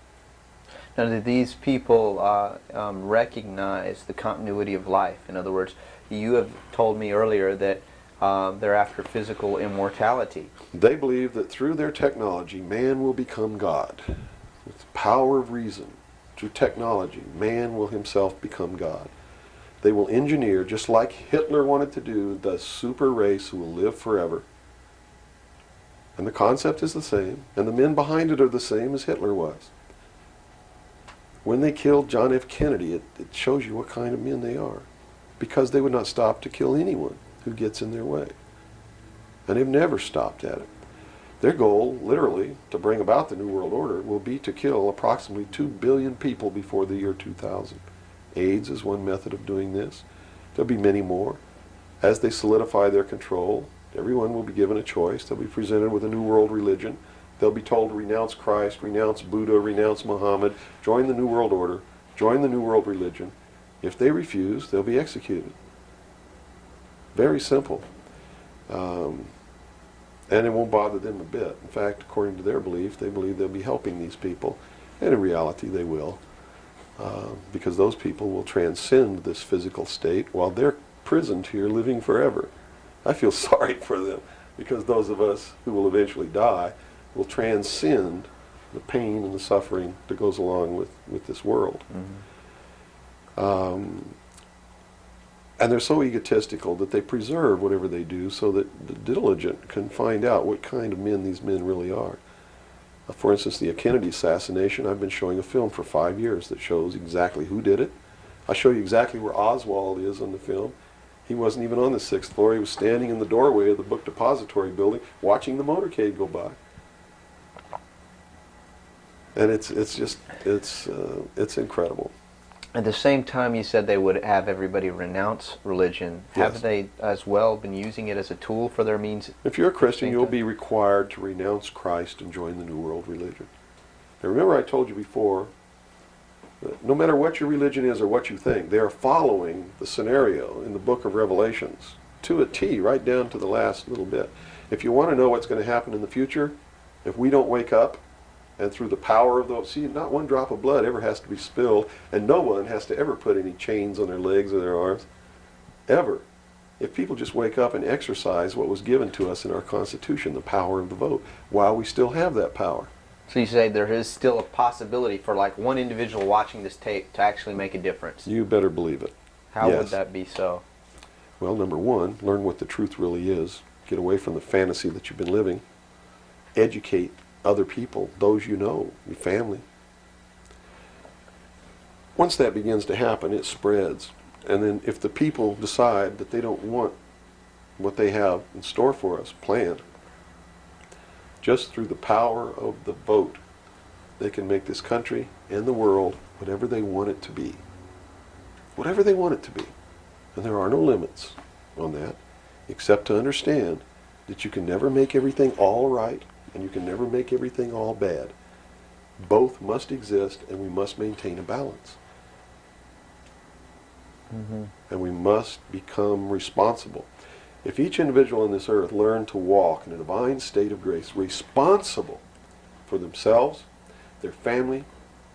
Now, do these people recognize the continuity of life? In other words, you have told me earlier that they're after physical immortality. They believe that through their technology, man will become God. With the power of reason, through technology, man will himself become God. They will engineer, just like Hitler wanted to do, the super race who will live forever. And the concept is the same, and the men behind it are the same as Hitler was. When they killed John F. Kennedy, it shows you what kind of men they are. Because they would not stop to kill anyone who gets in their way. And they've never stopped at it. Their goal, literally, to bring about the New World Order will be to kill approximately 2 billion people before the year 2000. AIDS is one method of doing this. There'll be many more. As they solidify their control, everyone will be given a choice. They'll be presented with a new world religion. They'll be told to renounce Christ, renounce Buddha, renounce Muhammad, join the New World Order, join the New World Religion. If they refuse, they'll be executed. Very simple. And it won't bother them a bit. In fact, according to their belief, they believe they'll be helping these people. And in reality, they will. Because those people will transcend this physical state while they're prisoned here living forever. I feel sorry for them because those of us who will eventually die will transcend the pain and the suffering that goes along with this world. Mm-hmm. And they're so egotistical that they preserve whatever they do so that the diligent can find out what kind of men these men really are. For instance, the Kennedy assassination, I've been showing a film for 5 years that shows exactly who did it. I show you exactly where Oswald is on the film. He wasn't even on the 6th floor. He was standing in the doorway of the book depository building watching the motorcade go by. And it's incredible. At the same time, you said they would have everybody renounce religion. Yes. Have they as well been using it as a tool for their means? If you're a Christian, you'll be required to renounce Christ and join the New World Religion. Now remember I told you before, that no matter what your religion is or what you think, they are following the scenario in the book of Revelations to a T, right down to the last little bit. If you want to know what's going to happen in the future, if we don't wake up, and through the power of those, see, not one drop of blood ever has to be spilled, and no one has to ever put any chains on their legs or their arms, ever. If people just wake up and exercise what was given to us in our Constitution, the power of the vote, while we still have that power. So you say there is still a possibility for like one individual watching this tape to actually make a difference. You better believe it. How Yes. would that be so? Well, number one, learn what the truth really is. Get away from the fantasy that you've been living. Educate other people, those you know, your family. Once that begins to happen, it spreads. And then if the people decide that they don't want what they have in store for us planned, just through the power of the vote, they can make this country and the world whatever they want it to be. Whatever they want it to be. And there are no limits on that, except to understand that you can never make everything all right, and you can never make everything all bad. Both must exist, and we must maintain a balance. And we must become responsible. If each individual on this earth learned to walk in a divine state of grace, responsible for themselves, their family,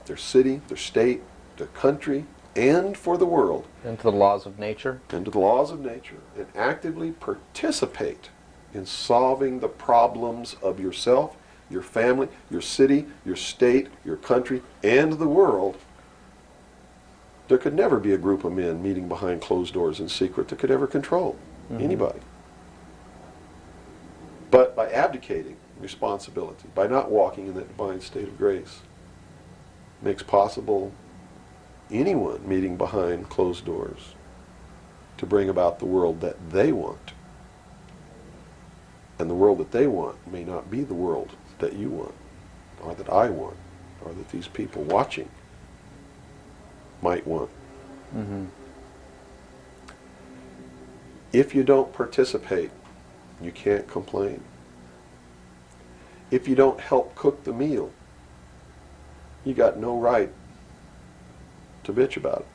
their city, their state, their country, and for the world, And to the laws of nature. and to the laws of nature, and actively participate in solving the problems of yourself, your family, your city, your state, your country, and the world, there could never be a group of men meeting behind closed doors in secret that could ever control anybody. But by abdicating responsibility, by not walking in that divine state of grace, makes possible anyone meeting behind closed doors to bring about the world that they want. And the world that they want may not be the world that you want, or that I want, or that these people watching might want. If you don't participate, you can't complain. If you don't help cook the meal, you got no right to bitch about it.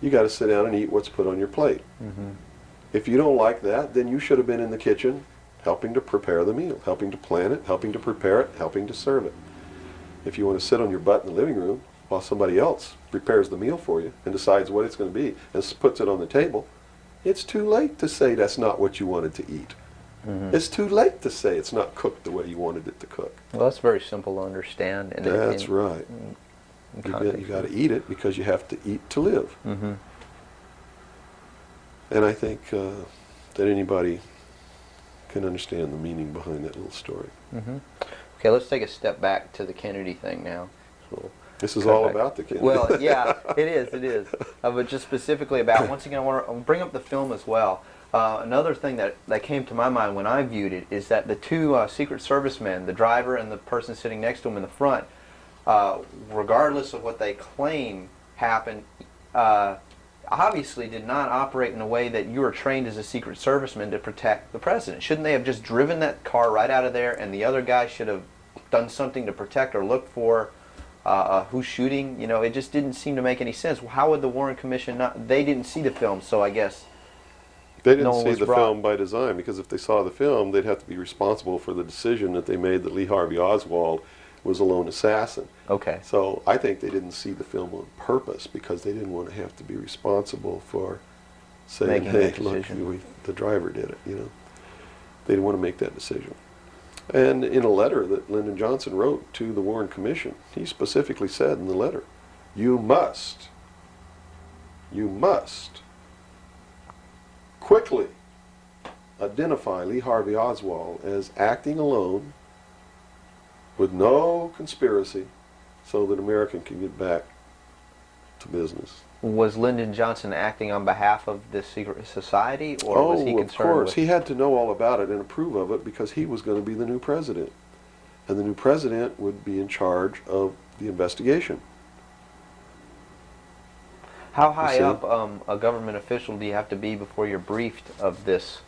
You got to sit down and eat what's put on your plate. If you don't like that, then you should have been in the kitchen helping to prepare the meal, helping to plan it, helping to prepare it, helping to serve it. If you want to sit on your butt in the living room while somebody else prepares the meal for you and decides what it's going to be and puts it on the table, it's too late to say that's not what you wanted to eat. It's too late to say it's not cooked the way you wanted it to cook. Well, that's very simple to understand. And That's right. You got to eat it because you have to eat to live. And I think that anybody can understand the meaning behind that little story. Okay, let's take a step back to the Kennedy thing now. So This is all about the Kennedy. well, yeah, it is. But just specifically about, once again, I want to bring up the film as well. Another thing that came to my mind when I viewed it is that the two Secret Service men, the driver and the person sitting next to him in the front, regardless of what they claim happened, obviously did not operate in a way that you were trained as a Secret Serviceman to protect the president. Shouldn't they have just driven that car right out of there, and the other guy should have done something to protect or look for who's shooting? You know, it just didn't seem to make any sense. How would the Warren Commission not? They didn't see the film, so I guess They didn't no one see was the brought. film by design, because if they saw the film, they'd have to be responsible for the decision that they made that Lee Harvey Oswald was a lone assassin. Okay. So I think they didn't see the film on purpose because they didn't want to have to be responsible for saying, Making hey, that look, decision. the driver did it, you know. They didn't want to make that decision. And in a letter that Lyndon Johnson wrote to the Warren Commission, he specifically said in the letter, you must quickly identify Lee Harvey Oswald as acting alone with no conspiracy so that America can get back to business. Was Lyndon Johnson acting on behalf of the secret society, or was he Of concerned course. with? He had to know all about it and approve of it because he was going to be the new president. And the new president would be in charge of the investigation. How high see? up a government official do you have to be before you're briefed of this,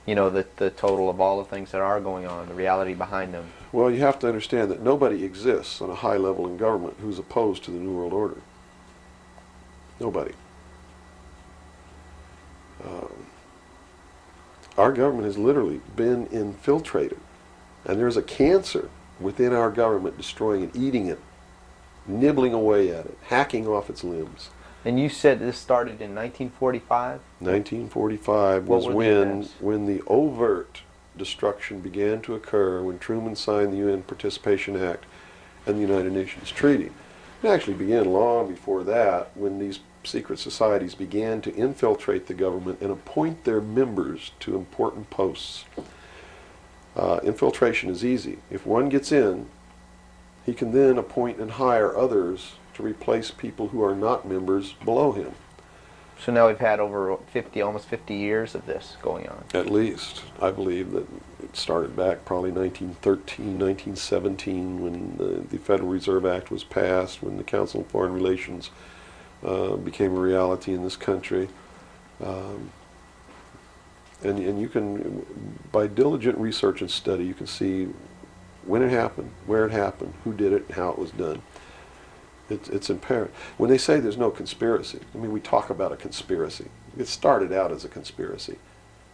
you know, the total of all the things that are going on, the reality behind them? Well, you have to understand that nobody exists on a high level in government who's opposed to the New World Order. Nobody. Our government has literally been infiltrated. And there's a cancer within our government destroying it, eating it, nibbling away at it, hacking off its limbs. And you said this started in 1945? 1945 What was were the when events? the overt destruction began to occur, when Truman signed the UN Participation Act and the United Nations Treaty. It actually began long before that, when these secret societies began to infiltrate the government and appoint their members to important posts. Infiltration is easy. If one gets in, he can then appoint and hire others to replace people who are not members below him. So now we've had over 50, almost 50 years of this going on. At least. I believe that it started back probably 1913, 1917, when the Federal Reserve Act was passed, when the Council on Foreign Relations became a reality in this country. And you can, by diligent research and study, you can see when it happened, where it happened, who did it, and how it was done. It's apparent. When they say there's no conspiracy, I mean, we talk about a conspiracy. It started out as a conspiracy.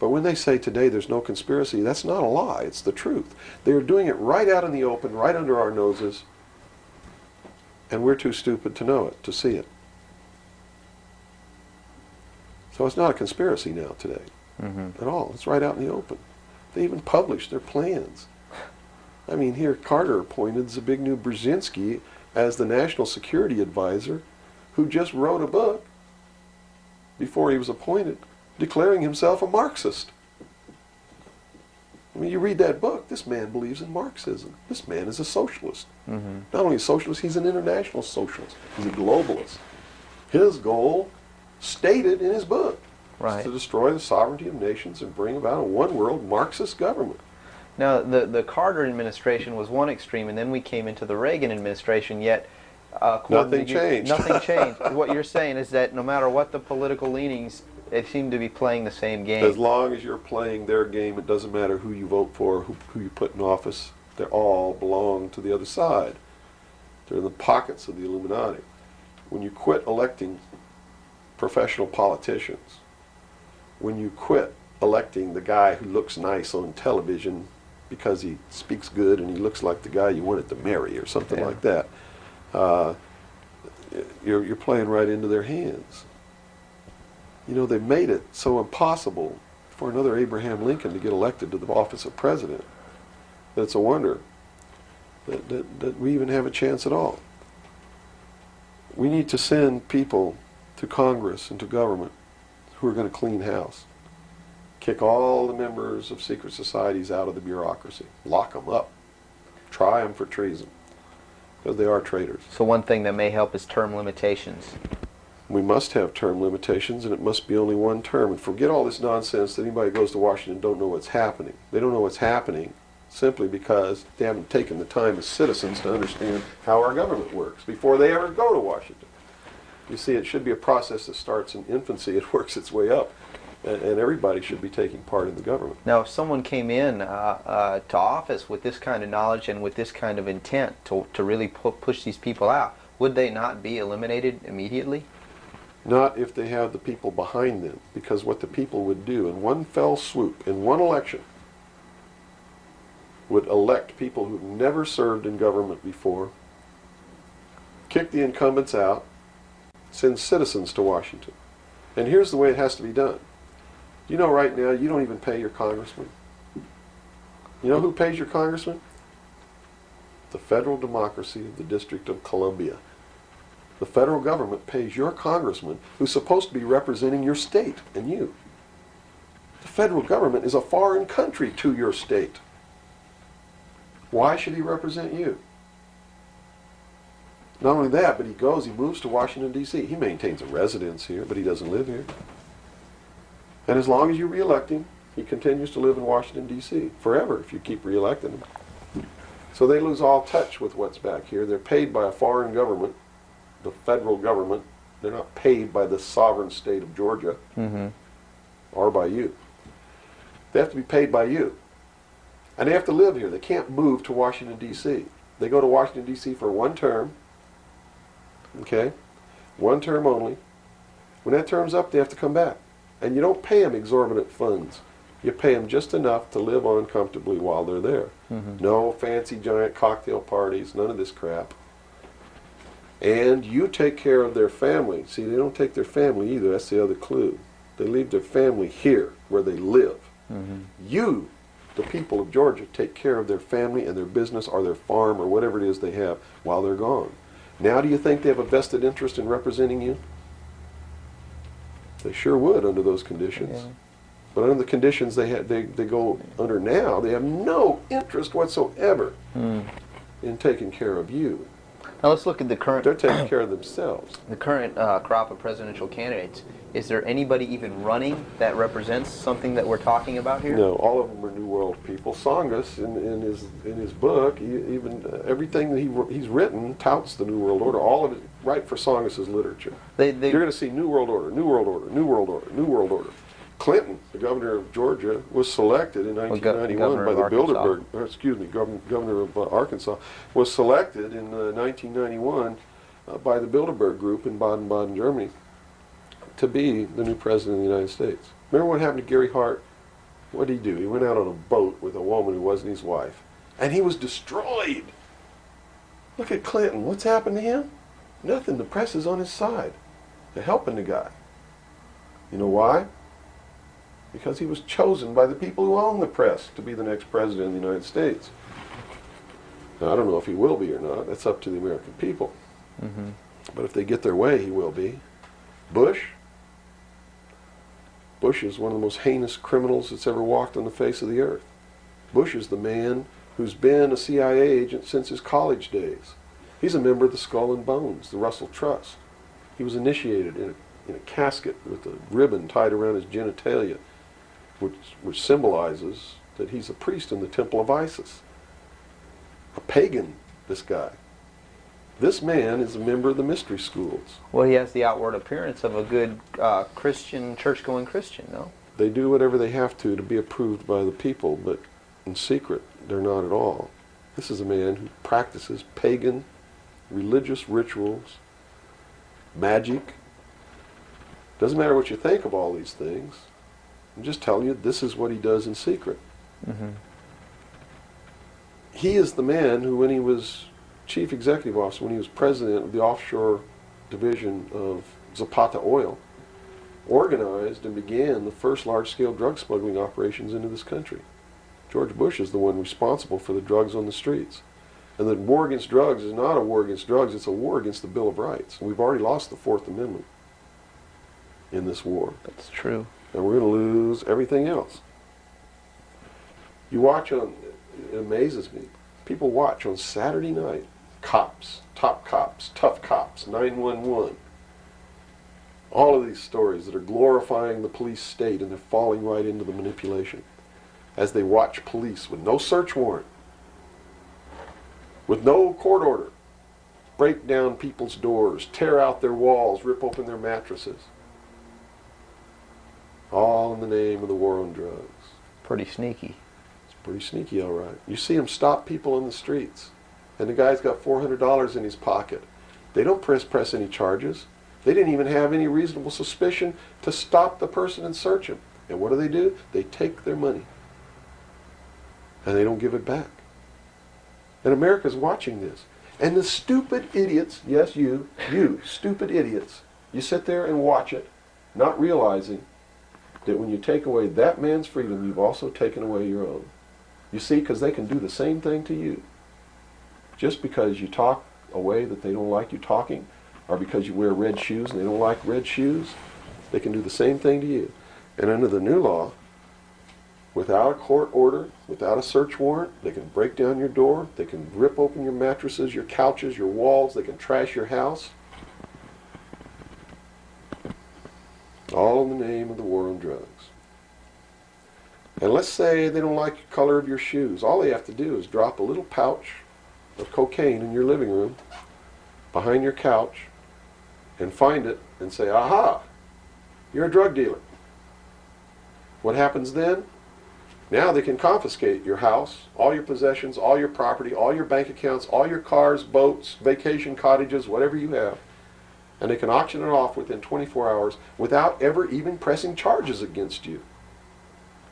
But when they say today there's no conspiracy, that's not a lie. It's the truth. They are doing it right out in the open, right under our noses, and we're too stupid to know it, to see it. So it's not a conspiracy now today at all. It's right out in the open. They even published their plans. I mean, here Carter appointed Zbigniew Brzezinski as the National Security Advisor, who just wrote a book before he was appointed declaring himself a Marxist. I mean, you read that book, this man believes in Marxism. This man is a socialist. Not only a socialist, he's an international socialist. He's a globalist. His goal, stated in his book, is to destroy the sovereignty of nations and bring about a one-world Marxist government. Now, the Carter administration was one extreme, and then we came into the Reagan administration, yet nothing changed. Nothing changed. What you're saying is that no matter what the political leanings, they seem to be playing the same game. As long as you're playing their game, it doesn't matter who you vote for, who you put in office. They all belong to the other side. They're in the pockets of the Illuminati. When you quit electing professional politicians, when you quit electing the guy who looks nice on television because he speaks good and he looks like the guy you wanted to marry or something like that, you're playing right into their hands. You know, they made it so impossible for another Abraham Lincoln to get elected to the office of president that it's a wonder that we even have a chance at all. We need to send people to Congress and to government who are going to clean house. Kick all the members of secret societies out of the bureaucracy. Lock them up. Try them for treason. Because they are traitors. So one thing that may help is term limitations. We must have term limitations, and it must be only one term. And forget all this nonsense that anybody goes to Washington don't know what's happening. They don't know what's happening simply because they haven't taken the time as citizens to understand how our government works before they ever go to Washington. You see, it should be a process that starts in infancy. It works its way up. And everybody should be taking part in the government. Now, if someone came in to office with this kind of knowledge and with this kind of intent to really push these people out, would they not be eliminated immediately? Not if they have the people behind them, because what the people would do in one fell swoop, in one election, would elect people who've never served in government before, kick the incumbents out, send citizens to Washington. And here's the way it has to be done. You know, right now, you don't even pay your congressman. You know who pays your congressman? The federal democracy of the District of Columbia. The federal government pays your congressman, who's supposed to be representing your state and you. The federal government is a foreign country to your state. Why should he represent you? Not only that, but he moves to Washington, D.C. He maintains a residence here, but he doesn't live here. And as long as you re-elect him, he continues to live in Washington, D.C. forever if you keep re-electing him. So they lose all touch with what's back here. They're paid by a foreign government, the federal government. They're not paid by the sovereign state of Georgia or by you. They have to be paid by you. And they have to live here. They can't move to Washington, D.C. They go to Washington, D.C. for one term. Okay? One term only. When that term's up, they have to come back. And you don't pay them exorbitant funds. You pay them just enough to live on comfortably while they're there. No fancy giant cocktail parties, none of this crap. And you take care of their family. See, they don't take their family either. That's the other clue. They leave their family here where they live. You, the people of Georgia, take care of their family and their business or their farm or whatever it is they have while they're gone. Now do you think they have a vested interest in representing you? They sure would under those conditions. Yeah. But under the conditions they go under now, they have no interest whatsoever in taking care of you. Now let's look at the current. They're taking care of themselves. The current crop of presidential candidates. Is there anybody even running that represents something that we're talking about here? No, all of them are New World people. Songus, in his book, everything that he's written touts the New World Order. All of it, right for Songus's literature. You're You're going to see New World Order, New World Order, New World Order, New World Order. Clinton, the governor of Georgia, was selected in 1991 by the governor of Arkansas, was selected in 1991 by the Bilderberg Group in Baden-Baden, Germany, to be the new president of the United States. Remember what happened to Gary Hart? What did he do? He went out on a boat with a woman who wasn't his wife, and he was destroyed. Look at Clinton. What's happened to him? Nothing. The press is on his side. They're helping the guy. You know why? Because he was chosen by the people who own the press to be the next president of the United States. Now, I don't know if he will be or not. That's up to the American people. Mm-hmm. But if they get their way, he will be. Bush is one of the most heinous criminals that's ever walked on the face of the earth. Bush is the man who's been a CIA agent since his college days. He's a member of the Skull and Bones, the Russell Trust. He was initiated in a casket with a ribbon tied around his genitalia, which symbolizes that he's a priest in the temple of Isis. A pagan, this guy. This man is a member of the mystery schools. Well, he has the outward appearance of a good Christian, church-going Christian, no? They do whatever they have to be approved by the people, but in secret, they're not at all. This is a man who practices pagan religious rituals, magic. Doesn't matter what you think of all these things. I'm just telling you, this is what he does in secret. Mm-hmm. He is the man who, when he was chief executive officer, when he was president of the offshore division of Zapata Oil, organized and began the first large-scale drug smuggling operations into this country. George Bush is the one responsible for the drugs on the streets. And the war against drugs is not a war against drugs, it's a war against the Bill of Rights. And we've already lost the Fourth Amendment in this war. That's true. And we're going to lose everything else. You watch on, it amazes me, people watch on Saturday night, cops, top cops, tough cops, 911. All of these stories that are glorifying the police state, and they're falling right into the manipulation. As they watch police with no search warrant, with no court order, break down people's doors, tear out their walls, rip open their mattresses. All in the name of the war on drugs. Pretty sneaky. It's pretty sneaky, all right. You see them stop people in the streets, and the guy's got $400 in his pocket. They don't press any charges. They didn't even have any reasonable suspicion to stop the person and search him. And what do? They take their money, and they don't give it back. And America's watching this. And the stupid idiots, yes, you stupid idiots, you sit there and watch it, not realizing that when you take away that man's freedom, you've also taken away your own. You see, because they can do the same thing to you. Just because you talk a way that they don't like you talking, or because you wear red shoes and they don't like red shoes, they can do the same thing to you. And under the new law, without a court order, without a search warrant, they can break down your door, they can rip open your mattresses, your couches, your walls, they can trash your house. All in the name of the war on drugs. And let's say they don't like the color of your shoes. All they have to do is drop a little pouch of cocaine in your living room, behind your couch, and find it and say, aha, you're a drug dealer. What happens then? Now they can confiscate your house, all your possessions, all your property, all your bank accounts, all your cars, boats, vacation cottages, whatever you have. And they can auction it off within 24 hours without ever even pressing charges against you.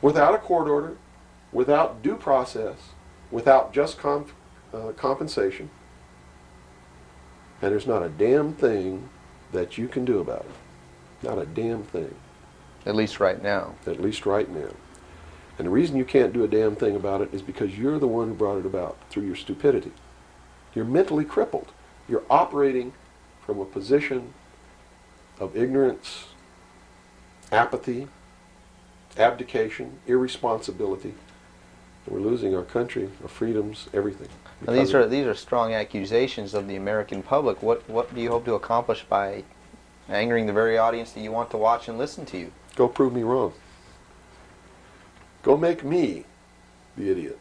Without a court order, without due process, without just compensation. And there's not a damn thing that you can do about it. Not a damn thing. At least right now. At least right now. And the reason you can't do a damn thing about it is because you're the one who brought it about through your stupidity. You're mentally crippled. You're operating from a position of ignorance apathy, abdication, irresponsibility. We're losing our country, our freedoms, everything. Now, these are strong accusations of the American public. What do you hope to accomplish by angering the very audience that you want to watch and listen to you? Go prove me wrong. Go make me the idiot.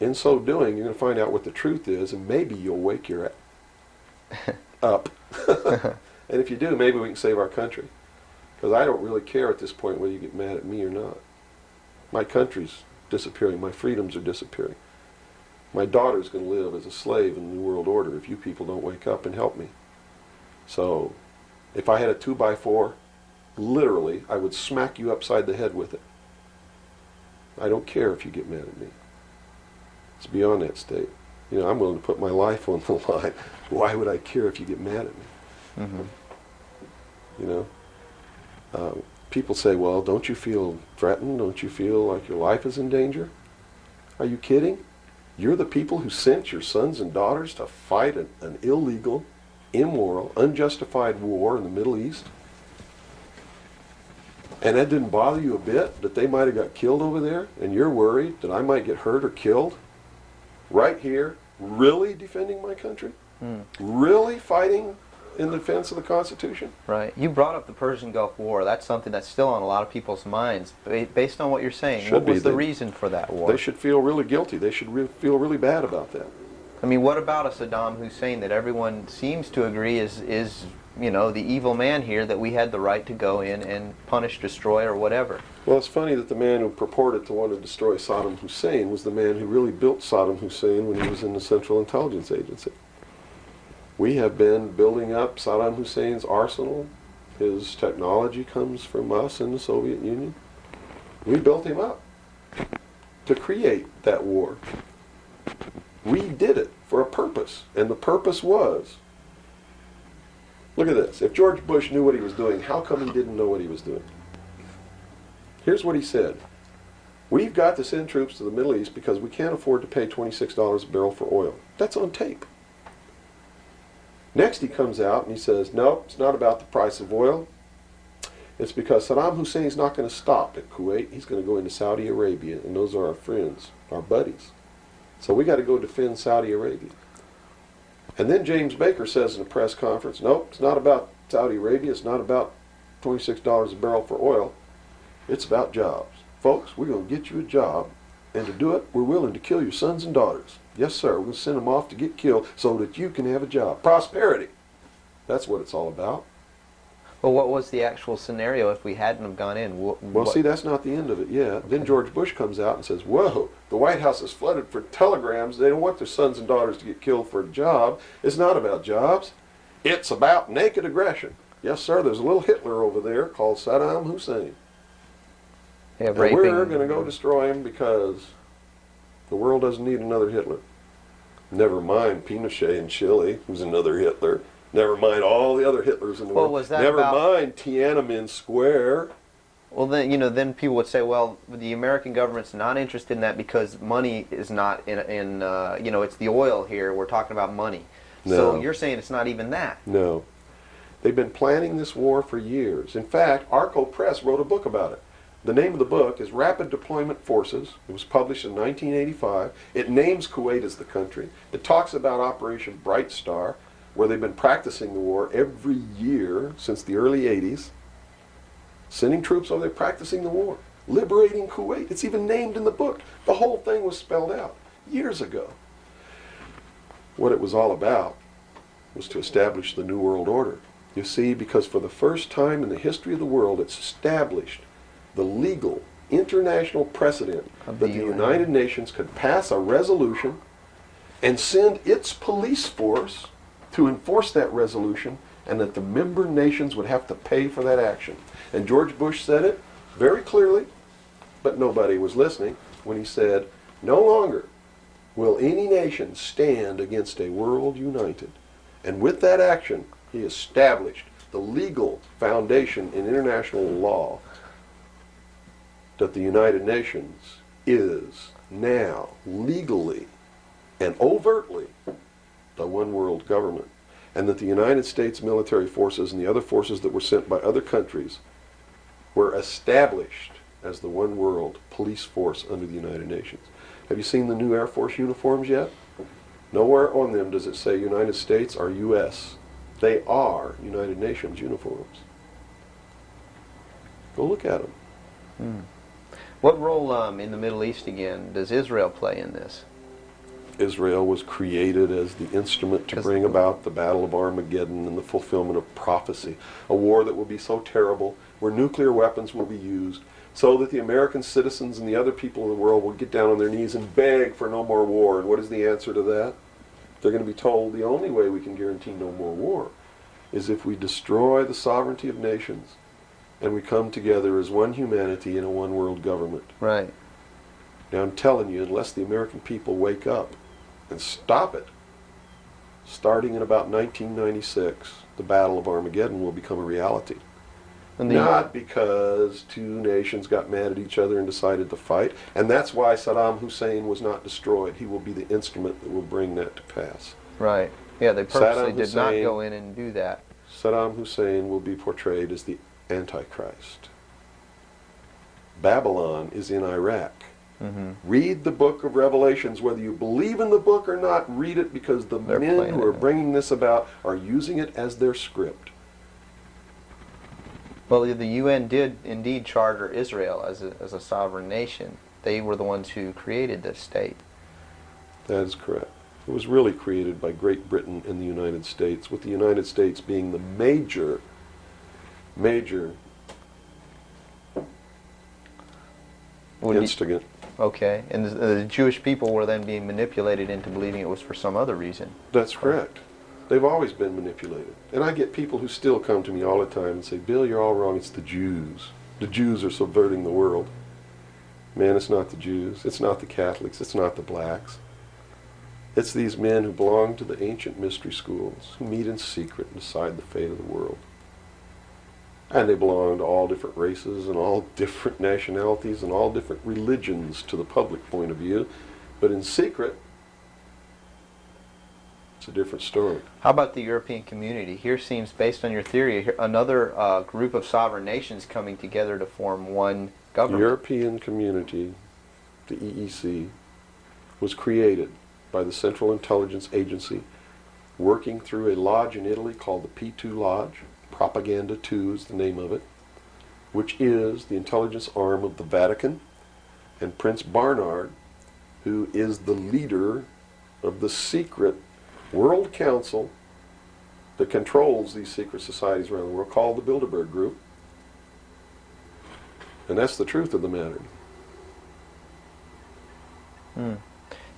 In so doing, you're going to find out what the truth is, and maybe you'll wake your up. And if you do, maybe we can save our country. Because I don't really care at this point whether you get mad at me or not. My country's disappearing. My freedoms are disappearing. My daughter's going to live as a slave in the New World Order if you people don't wake up and help me. So, if I had a 2x4, literally, I would smack you upside the head with it. I don't care if you get mad at me. It's beyond that state. You know, I'm willing to put my life on the line. Why would I care if you get mad at me? Mm-hmm. You know? People say, well, don't you feel threatened? Don't you feel like your life is in danger? Are you kidding? You're the people who sent your sons and daughters to fight an illegal, immoral, unjustified war in the Middle East? And that didn't bother you a bit, that they might have got killed over there, and you're worried that I might get hurt or killed? Right here, really defending my country? Really fighting in defense of the Constitution? Right. You brought up the Persian Gulf War. That's something that's still on a lot of people's minds. Based on what you're saying, what was the reason for that war? They should feel really guilty. They should feel really bad about that. I mean, what about a Saddam Hussein that everyone seems to agree is you know, the evil man here, that we had the right to go in and punish, destroy, or whatever? Well, it's funny that the man who purported to want to destroy Saddam Hussein was the man who really built Saddam Hussein when he was in the Central Intelligence Agency. We have been building up Saddam Hussein's arsenal. His technology comes from us in the Soviet Union. We built him up to create that war. We did it for a purpose, and the purpose was, look at this. If George Bush knew what he was doing, how come he didn't know what he was doing? Here's what he said. We've got to send troops to the Middle East because we can't afford to pay $26 a barrel for oil. That's on tape. Next he comes out and he says, no, it's not about the price of oil. It's because Saddam Hussein's not going to stop at Kuwait. He's going to go into Saudi Arabia, and those are our friends, our buddies. So we got to go defend Saudi Arabia. And then James Baker says in a press conference, nope, it's not about Saudi Arabia. It's not about $26 a barrel for oil. It's about jobs. Folks, we're going to get you a job, and to do it, we're willing to kill your sons and daughters. Yes, sir, we're going to send them off to get killed so that you can have a job. Prosperity. That's what it's all about. Well, what was the actual scenario if we hadn't have gone in? Well, see, that's not the end of it yet. Okay. Then George Bush comes out and says, whoa, the White House is flooded for telegrams. They don't want their sons and daughters to get killed for a job. It's not about jobs. It's about naked aggression. Yes, sir, there's a little Hitler over there called Saddam Hussein. Yeah, and we're going to go destroy him because the world doesn't need another Hitler. Never mind Pinochet in Chile, who's another Hitler. Never mind all the other Hitlers in the world. Was that Never mind Tiananmen Square. Well, then, you know, then people would say, well, the American government's not interested in that because money is not in you know, it's the oil here. We're talking about money. No. So you're saying it's not even that. No. They've been planning this war for years. In fact, Arco Press wrote a book about it. The name of the book is Rapid Deployment Forces. It was published in 1985. It names Kuwait as the country. It talks about Operation Bright Star, where they've been practicing the war every year since the early 80s. Sending troops over there practicing the war. Liberating Kuwait. It's even named in the book. The whole thing was spelled out years ago. What it was all about was to establish the New World Order. You see, because for the first time in the history of the world, it's established the legal international precedent that the United Nations could pass a resolution and send its police force to enforce that resolution, and that the member nations would have to pay for that action. And George Bush said it very clearly, but nobody was listening when he said, no longer will any nation stand against a world united. And with that action, he established the legal foundation in international law that the United Nations is now legally and overtly the one world government, and that the United States military forces and the other forces that were sent by other countries were established as the one world police force under the United Nations. Have you seen the new Air Force uniforms yet? Nowhere on them does it say United States or U.S. They are United Nations uniforms. Go look at them. What role in the Middle East again does Israel play in this? Israel was created as the instrument to bring about the Battle of Armageddon and the fulfillment of prophecy, a war that will be so terrible, where nuclear weapons will be used, so that the American citizens and the other people in the world will get down on their knees and beg for no more war. And what is the answer to that? They're going to be told the only way we can guarantee no more war is if we destroy the sovereignty of nations and we come together as one humanity in a one world government. Right. Now I'm telling you, unless the American people wake up and stop it, starting in about 1996, the Battle of Armageddon will become a reality. Not because two nations got mad at each other and decided to fight, and that's why Saddam Hussein was not destroyed. He will be the instrument that will bring that to pass. Right. Yeah, they purposely did not go in and do that. Saddam Hussein will be portrayed as the Antichrist. Babylon is in Iraq. Read the book of Revelations. Whether you believe in the book or not, read it, because the men who are bringing this about are using it as their script. Well, the UN did indeed charter Israel as a sovereign nation. They were the ones who created this state. That is correct. It was really created by Great Britain and the United States, with the United States being the major instigant. Okay, and the Jewish people were then being manipulated into believing it was for some other reason. That's correct. They've always been manipulated. And I get people who still come to me all the time and say, Bill, you're all wrong. It's the Jews. The Jews are subverting the world. Man, it's not the Jews. It's not the Catholics. It's not the blacks. It's these men who belong to the ancient mystery schools, who meet in secret and decide the fate of the world. And they belong to all different races and all different nationalities and all different religions to the public point of view. But in secret, it's a different story. How about the European community? Here seems, based on your theory, another group of sovereign nations coming together to form one government. The European community, the EEC, was created by the Central Intelligence Agency, working through a lodge in Italy called the P2 Lodge. Propaganda 2 is the name of it, which is the intelligence arm of the Vatican. And Prince Bernard, who is the leader of the secret World Council that controls these secret societies around the world, called the Bilderberg Group. And that's the truth of the matter.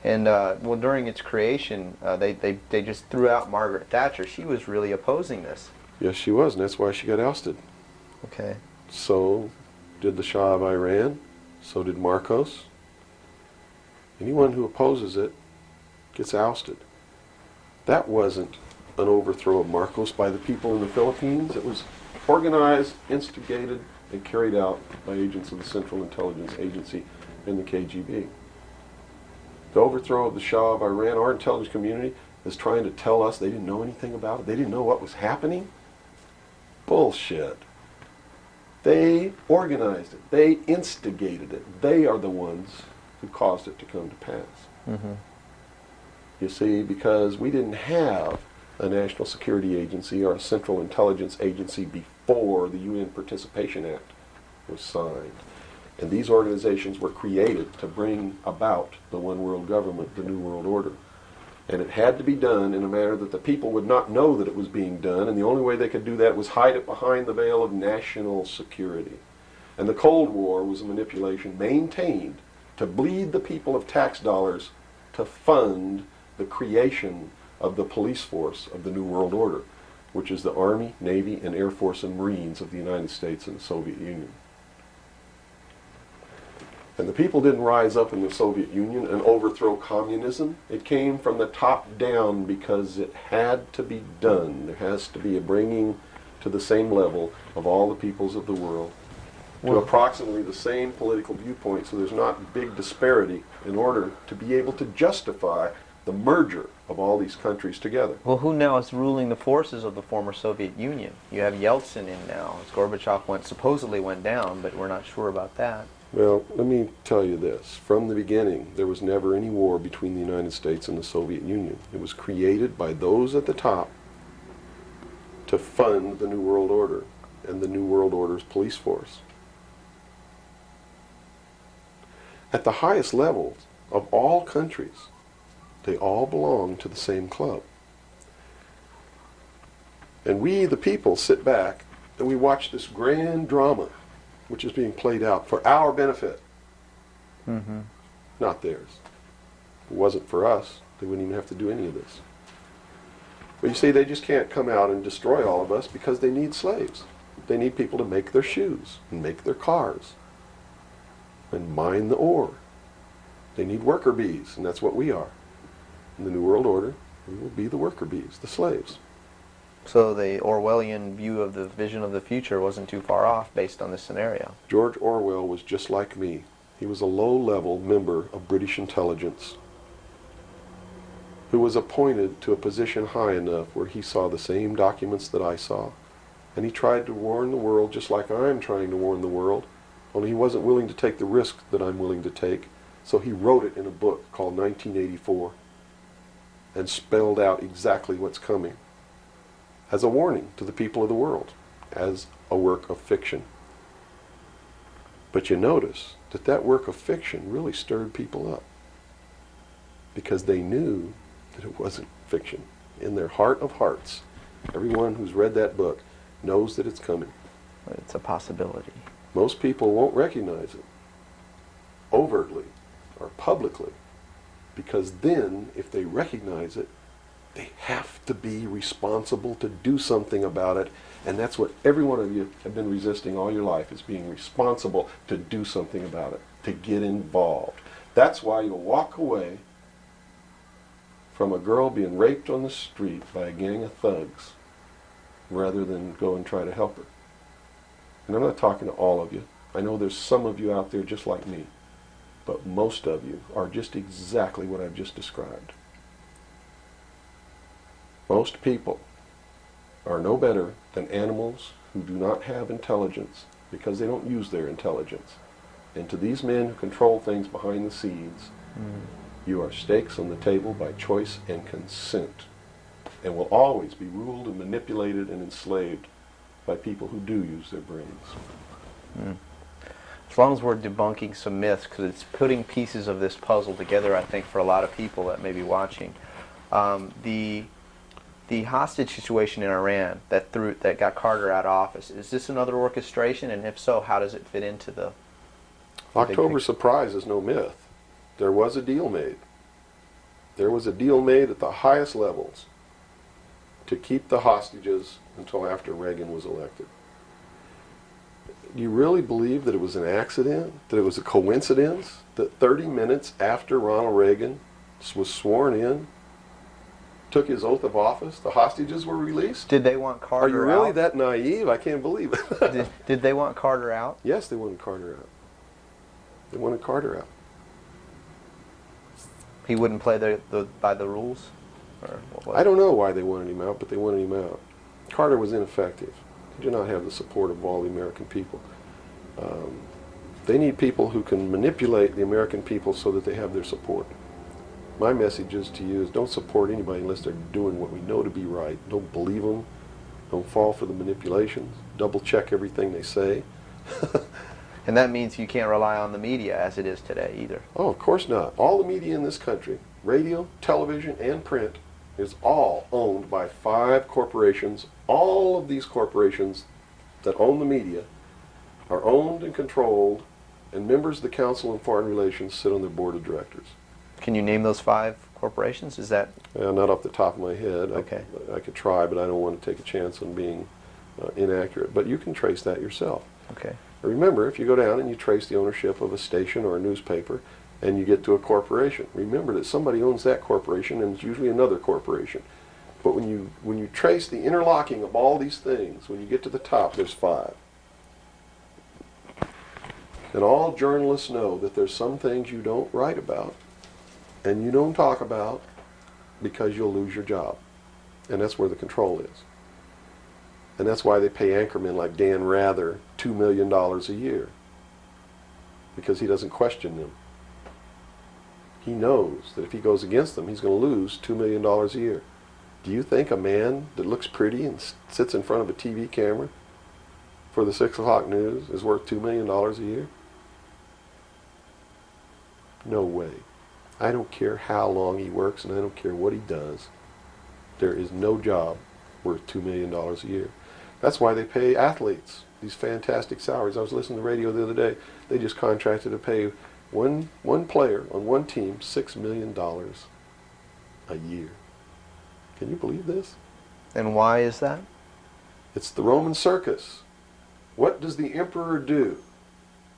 And well, during its creation, they just threw out Margaret Thatcher. She was really opposing this. Yes, she was, and that's why she got ousted. Okay. So did the Shah of Iran. So did Marcos. Anyone who opposes it gets ousted. That wasn't an overthrow of Marcos by the people in the Philippines. It was organized, instigated, and carried out by agents of the Central Intelligence Agency and the KGB. The overthrow of the Shah of Iran, our intelligence community is trying to tell us they didn't know anything about it. They didn't know what was happening. Bullshit. They organized it. They instigated it. They are the ones who caused it to come to pass. You see, because we didn't have a national security agency or a central intelligence agency before the UN Participation Act was signed. And these organizations were created to bring about the one world government, the New World Order. And it had to be done in a manner that the people would not know that it was being done, and the only way they could do that was hide it behind the veil of national security. And the Cold War was a manipulation maintained to bleed the people of tax dollars to fund the creation of the police force of the New World Order, which is the Army, Navy, and Air Force and Marines of the United States and the Soviet Union. And the people didn't rise up in the Soviet Union and overthrow communism. It came from the top down because it had to be done. There has to be a bringing to the same level of all the peoples of the world to approximately the same political viewpoint, so there's not big disparity in order to be able to justify the merger of all these countries together. Well, who now is ruling the forces of the former Soviet Union? You have Yeltsin in now. As Gorbachev supposedly went down, but we're not sure about that. Well, let me tell you this. From the beginning, there was never any war between the United States and the Soviet Union. It was created by those at the top to fund the New World Order and the New World Order's police force. At the highest levels of all countries, they all belong to the same club. And we, the people, sit back and we watch this grand drama which is being played out for our benefit, not theirs. If it wasn't for us, they wouldn't even have to do any of this. But you see, they just can't come out and destroy all of us because they need slaves. They need people to make their shoes and make their cars and mine the ore. They need worker bees, and that's what we are. In the New World Order, we will be the worker bees, the slaves. So the Orwellian view of the vision of the future wasn't too far off based on this scenario. George Orwell was just like me. He was a low-level member of British intelligence who was appointed to a position high enough where he saw the same documents that I saw. And he tried to warn the world just like I'm trying to warn the world, only he wasn't willing to take the risk that I'm willing to take. So he wrote it in a book called 1984 and spelled out exactly what's coming as a warning to the people of the world, as a work of fiction. But you notice that that work of fiction really stirred people up because they knew that it wasn't fiction. In their heart of hearts, everyone who's read that book knows that it's coming. It's a possibility. Most people won't recognize it overtly or publicly, because then, if they recognize it, they have to be responsible to do something about it. And that's what every one of you have been resisting all your life, is being responsible to do something about it, to get involved. That's why you'll walk away from a girl being raped on the street by a gang of thugs rather than go and try to help her. And I'm not talking to all of you. I know there's some of you out there just like me, but most of you are just exactly what I've just described. Most people are no better than animals who do not have intelligence because they don't use their intelligence. And to these men who control things behind the scenes, you are stakes on the table by choice and consent, and will always be ruled and manipulated and enslaved by people who do use their brains. As long as we're debunking some myths, because it's putting pieces of this puzzle together, I think, for a lot of people that may be watching. The hostage situation in Iran that got Carter out of office, is this another orchestration? And if so, how does it fit into the October surprise is no myth. There was a deal made. There was a deal made at the highest levels to keep the hostages until after Reagan was elected. Do you really believe that it was an accident? That it was a coincidence that 30 minutes after Ronald Reagan was sworn in, took his oath of office, the hostages were released? Did they want Carter out? Are you really that naive? I can't believe it. Did they want Carter out? Yes, they wanted Carter out. They wanted Carter out. He wouldn't play by the rules? Or what was I don't know why they wanted him out, but they wanted him out. Carter was ineffective. He did not have the support of all the American people. They need people who can manipulate the American people so that they have their support. My message is to you is don't support anybody unless they're doing what we know to be right. Don't believe them. Don't fall for the manipulations. Double check everything they say. And that means you can't rely on the media as it is today either. Oh, of course not. All the media in this country, radio, television, and print, is all owned by 5 corporations. All of these corporations that own the media are owned and controlled, and members of the Council on Foreign Relations sit on their board of directors. Can you name those 5 corporations? Is that... Not off the top of my head. Okay. I could try, but I don't want to take a chance on being inaccurate. But you can trace that yourself. Okay. Remember, if you go down and you trace the ownership of a station or a newspaper, and you get to a corporation, remember that somebody owns that corporation, and it's usually another corporation. But when you trace the interlocking of all these things, when you get to the top, there's 5. And all journalists know that there's some things you don't write about, and you don't talk about, because you'll lose your job. And that's where the control is. And that's why they pay anchormen like Dan Rather $2 million a year, because he doesn't question them. He knows that if he goes against them, he's going to lose $2 million a year. Do you think a man that looks pretty and sits in front of a TV camera for the 6 o'clock news is worth $2 million a year? No way. I don't care how long he works, and I don't care what he does. There is no job worth $2 million a year. That's why they pay athletes these fantastic salaries. I was listening to the radio the other day. They just contracted to pay one player on one team $6 million a year. Can you believe this? And why is that? It's the Roman circus. What does the emperor do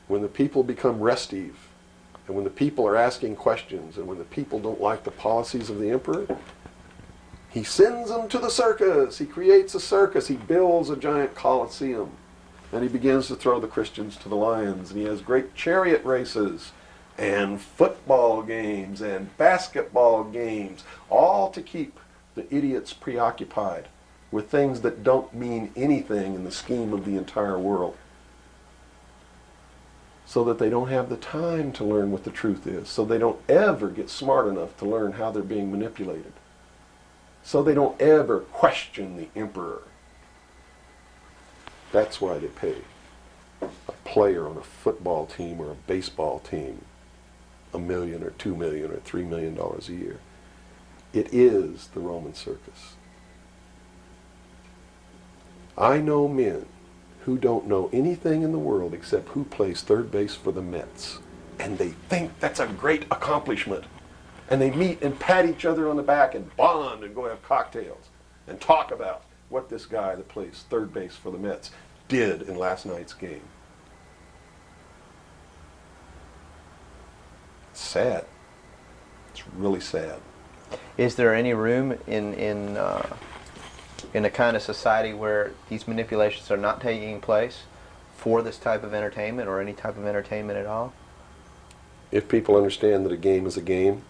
when the people become restive, and when the people are asking questions, and when the people don't like the policies of the emperor? He sends them to the circus. He creates a circus. He builds a giant coliseum. And he begins to throw the Christians to the lions. And he has great chariot races and football games and basketball games, all to keep the idiots preoccupied with things that don't mean anything in the scheme of the entire world, so that they don't have the time to learn what the truth is, so they don't ever get smart enough to learn how they're being manipulated, so they don't ever question the emperor. That's why they pay a player on a football team or a baseball team $1 million or $2 million or $3 million a year. It is the Roman circus. I know men who don't know anything in the world except who plays third base for the Mets, and they think that's a great accomplishment. And they meet and pat each other on the back and bond and go have cocktails and talk about what this guy that plays third base for the Mets did in last night's game. It's sad. It's really sad. Is there any room in a kind of society where these manipulations are not taking place for this type of entertainment, or any type of entertainment at all? If people understand that a game is a game,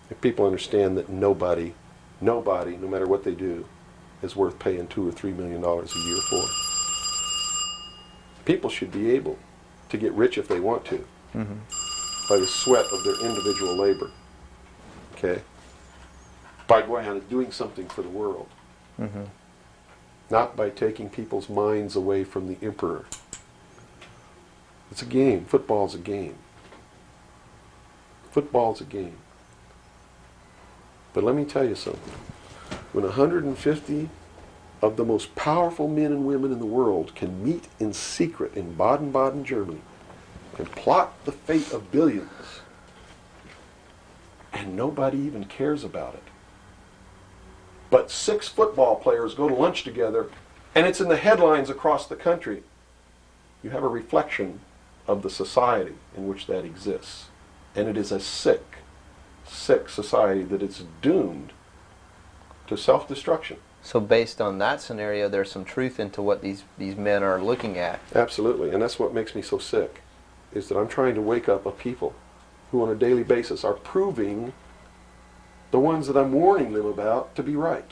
if people understand that nobody, no matter what they do, is worth paying $2 or $3 million a year for, people should be able to get rich if they want to, by the sweat of their individual labor, okay? By going out and doing something for the world. Not by taking people's minds away from the emperor. It's a game. Football's a game. Football's a game. But let me tell you something. When 150 of the most powerful men and women in the world can meet in secret in Baden-Baden, Germany, and plot the fate of billions, and nobody even cares about it, but 6 football players go to lunch together, and it's in the headlines across the country, you have a reflection of the society in which that exists. And it is a sick society that is doomed to self-destruction. So based on that scenario, there's some truth into what these men are looking at. Absolutely, and that's what makes me so sick, is that I'm trying to wake up a people who on a daily basis are proving the ones that I'm warning them about to be right.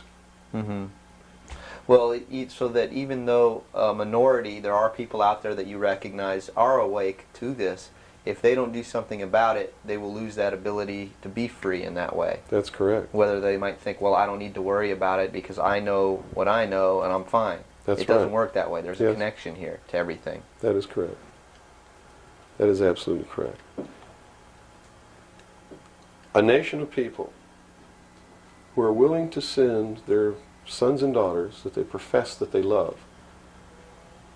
Well, so that even though a minority, there are people out there that you recognize are awake to this, if they don't do something about it, they will lose that ability to be free in that way. That's correct. Whether they might think, well, I don't need to worry about it because I know what I know and I'm fine. That's it doesn't right. work that way. There's a Yes. connection here to everything. That is correct. That is absolutely correct. A nation of people who are willing to send their sons and daughters that they profess that they love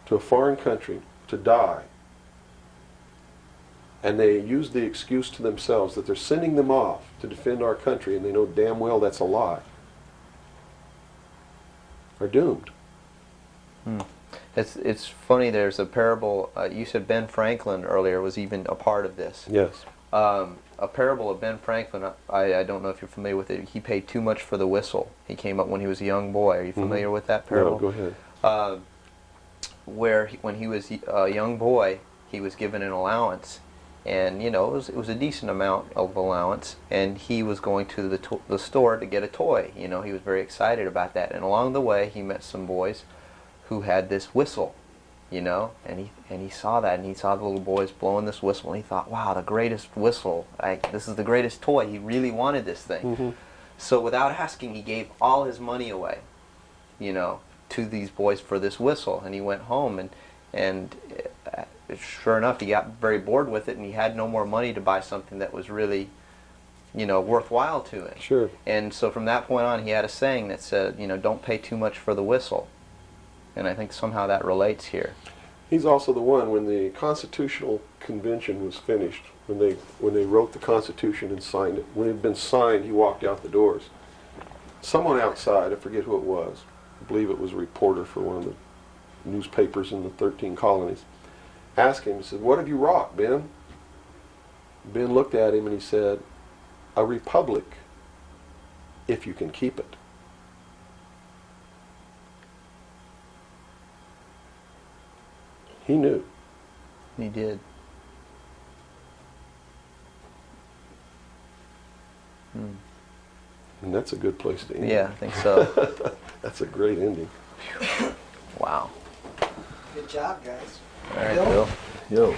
to a foreign country to die, and they use the excuse to themselves that they're sending them off to defend our country, and they know damn well that's a lie, are doomed. It's funny, there's a parable, you said Ben Franklin earlier was even a part of this. Yes. A parable of Ben Franklin, I don't know if you're familiar with it. He paid too much for the whistle. He came up when he was a young boy. Are you familiar with that parable? No, go ahead. Where when he was a young boy, he was given an allowance, and you know it was a decent amount of allowance, and he was going to the store to get a toy. You know, he was very excited about that, and along the way he met some boys who had this whistle, you know, and he saw that, and he saw the little boys blowing this whistle, and he thought, wow, the greatest whistle, this is the greatest toy. He really wanted this thing. Mm-hmm. So without asking, he gave all his money away, you know, to these boys for this whistle, and he went home, and sure enough, he got very bored with it, and he had no more money to buy something that was really, you know, worthwhile to him. Sure. And so from that point on, he had a saying that said, you know, don't pay too much for the whistle. And I think somehow that relates here. He's also the one, when the Constitutional Convention was finished, when they wrote the Constitution and signed it, when it had been signed, he walked out the doors. Someone outside, I forget who it was, I believe it was a reporter for one of the newspapers in the 13 colonies, asked him, he said, "What have you wrought, Ben?" Ben looked at him and he said, "A republic, if you can keep it." He knew. He did. And that's a good place to end. Yeah, I think so. That's a great ending. Wow. Good job, guys. All right, Bill. Yo.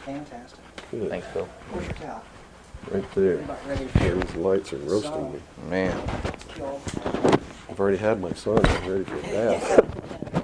Fantastic. Good. Thanks, Bill. Where's your towel? Right there. I'm about ready Yeah, to these lights are roasting me. Man. kill. I've already had my son. I'm ready for a bath.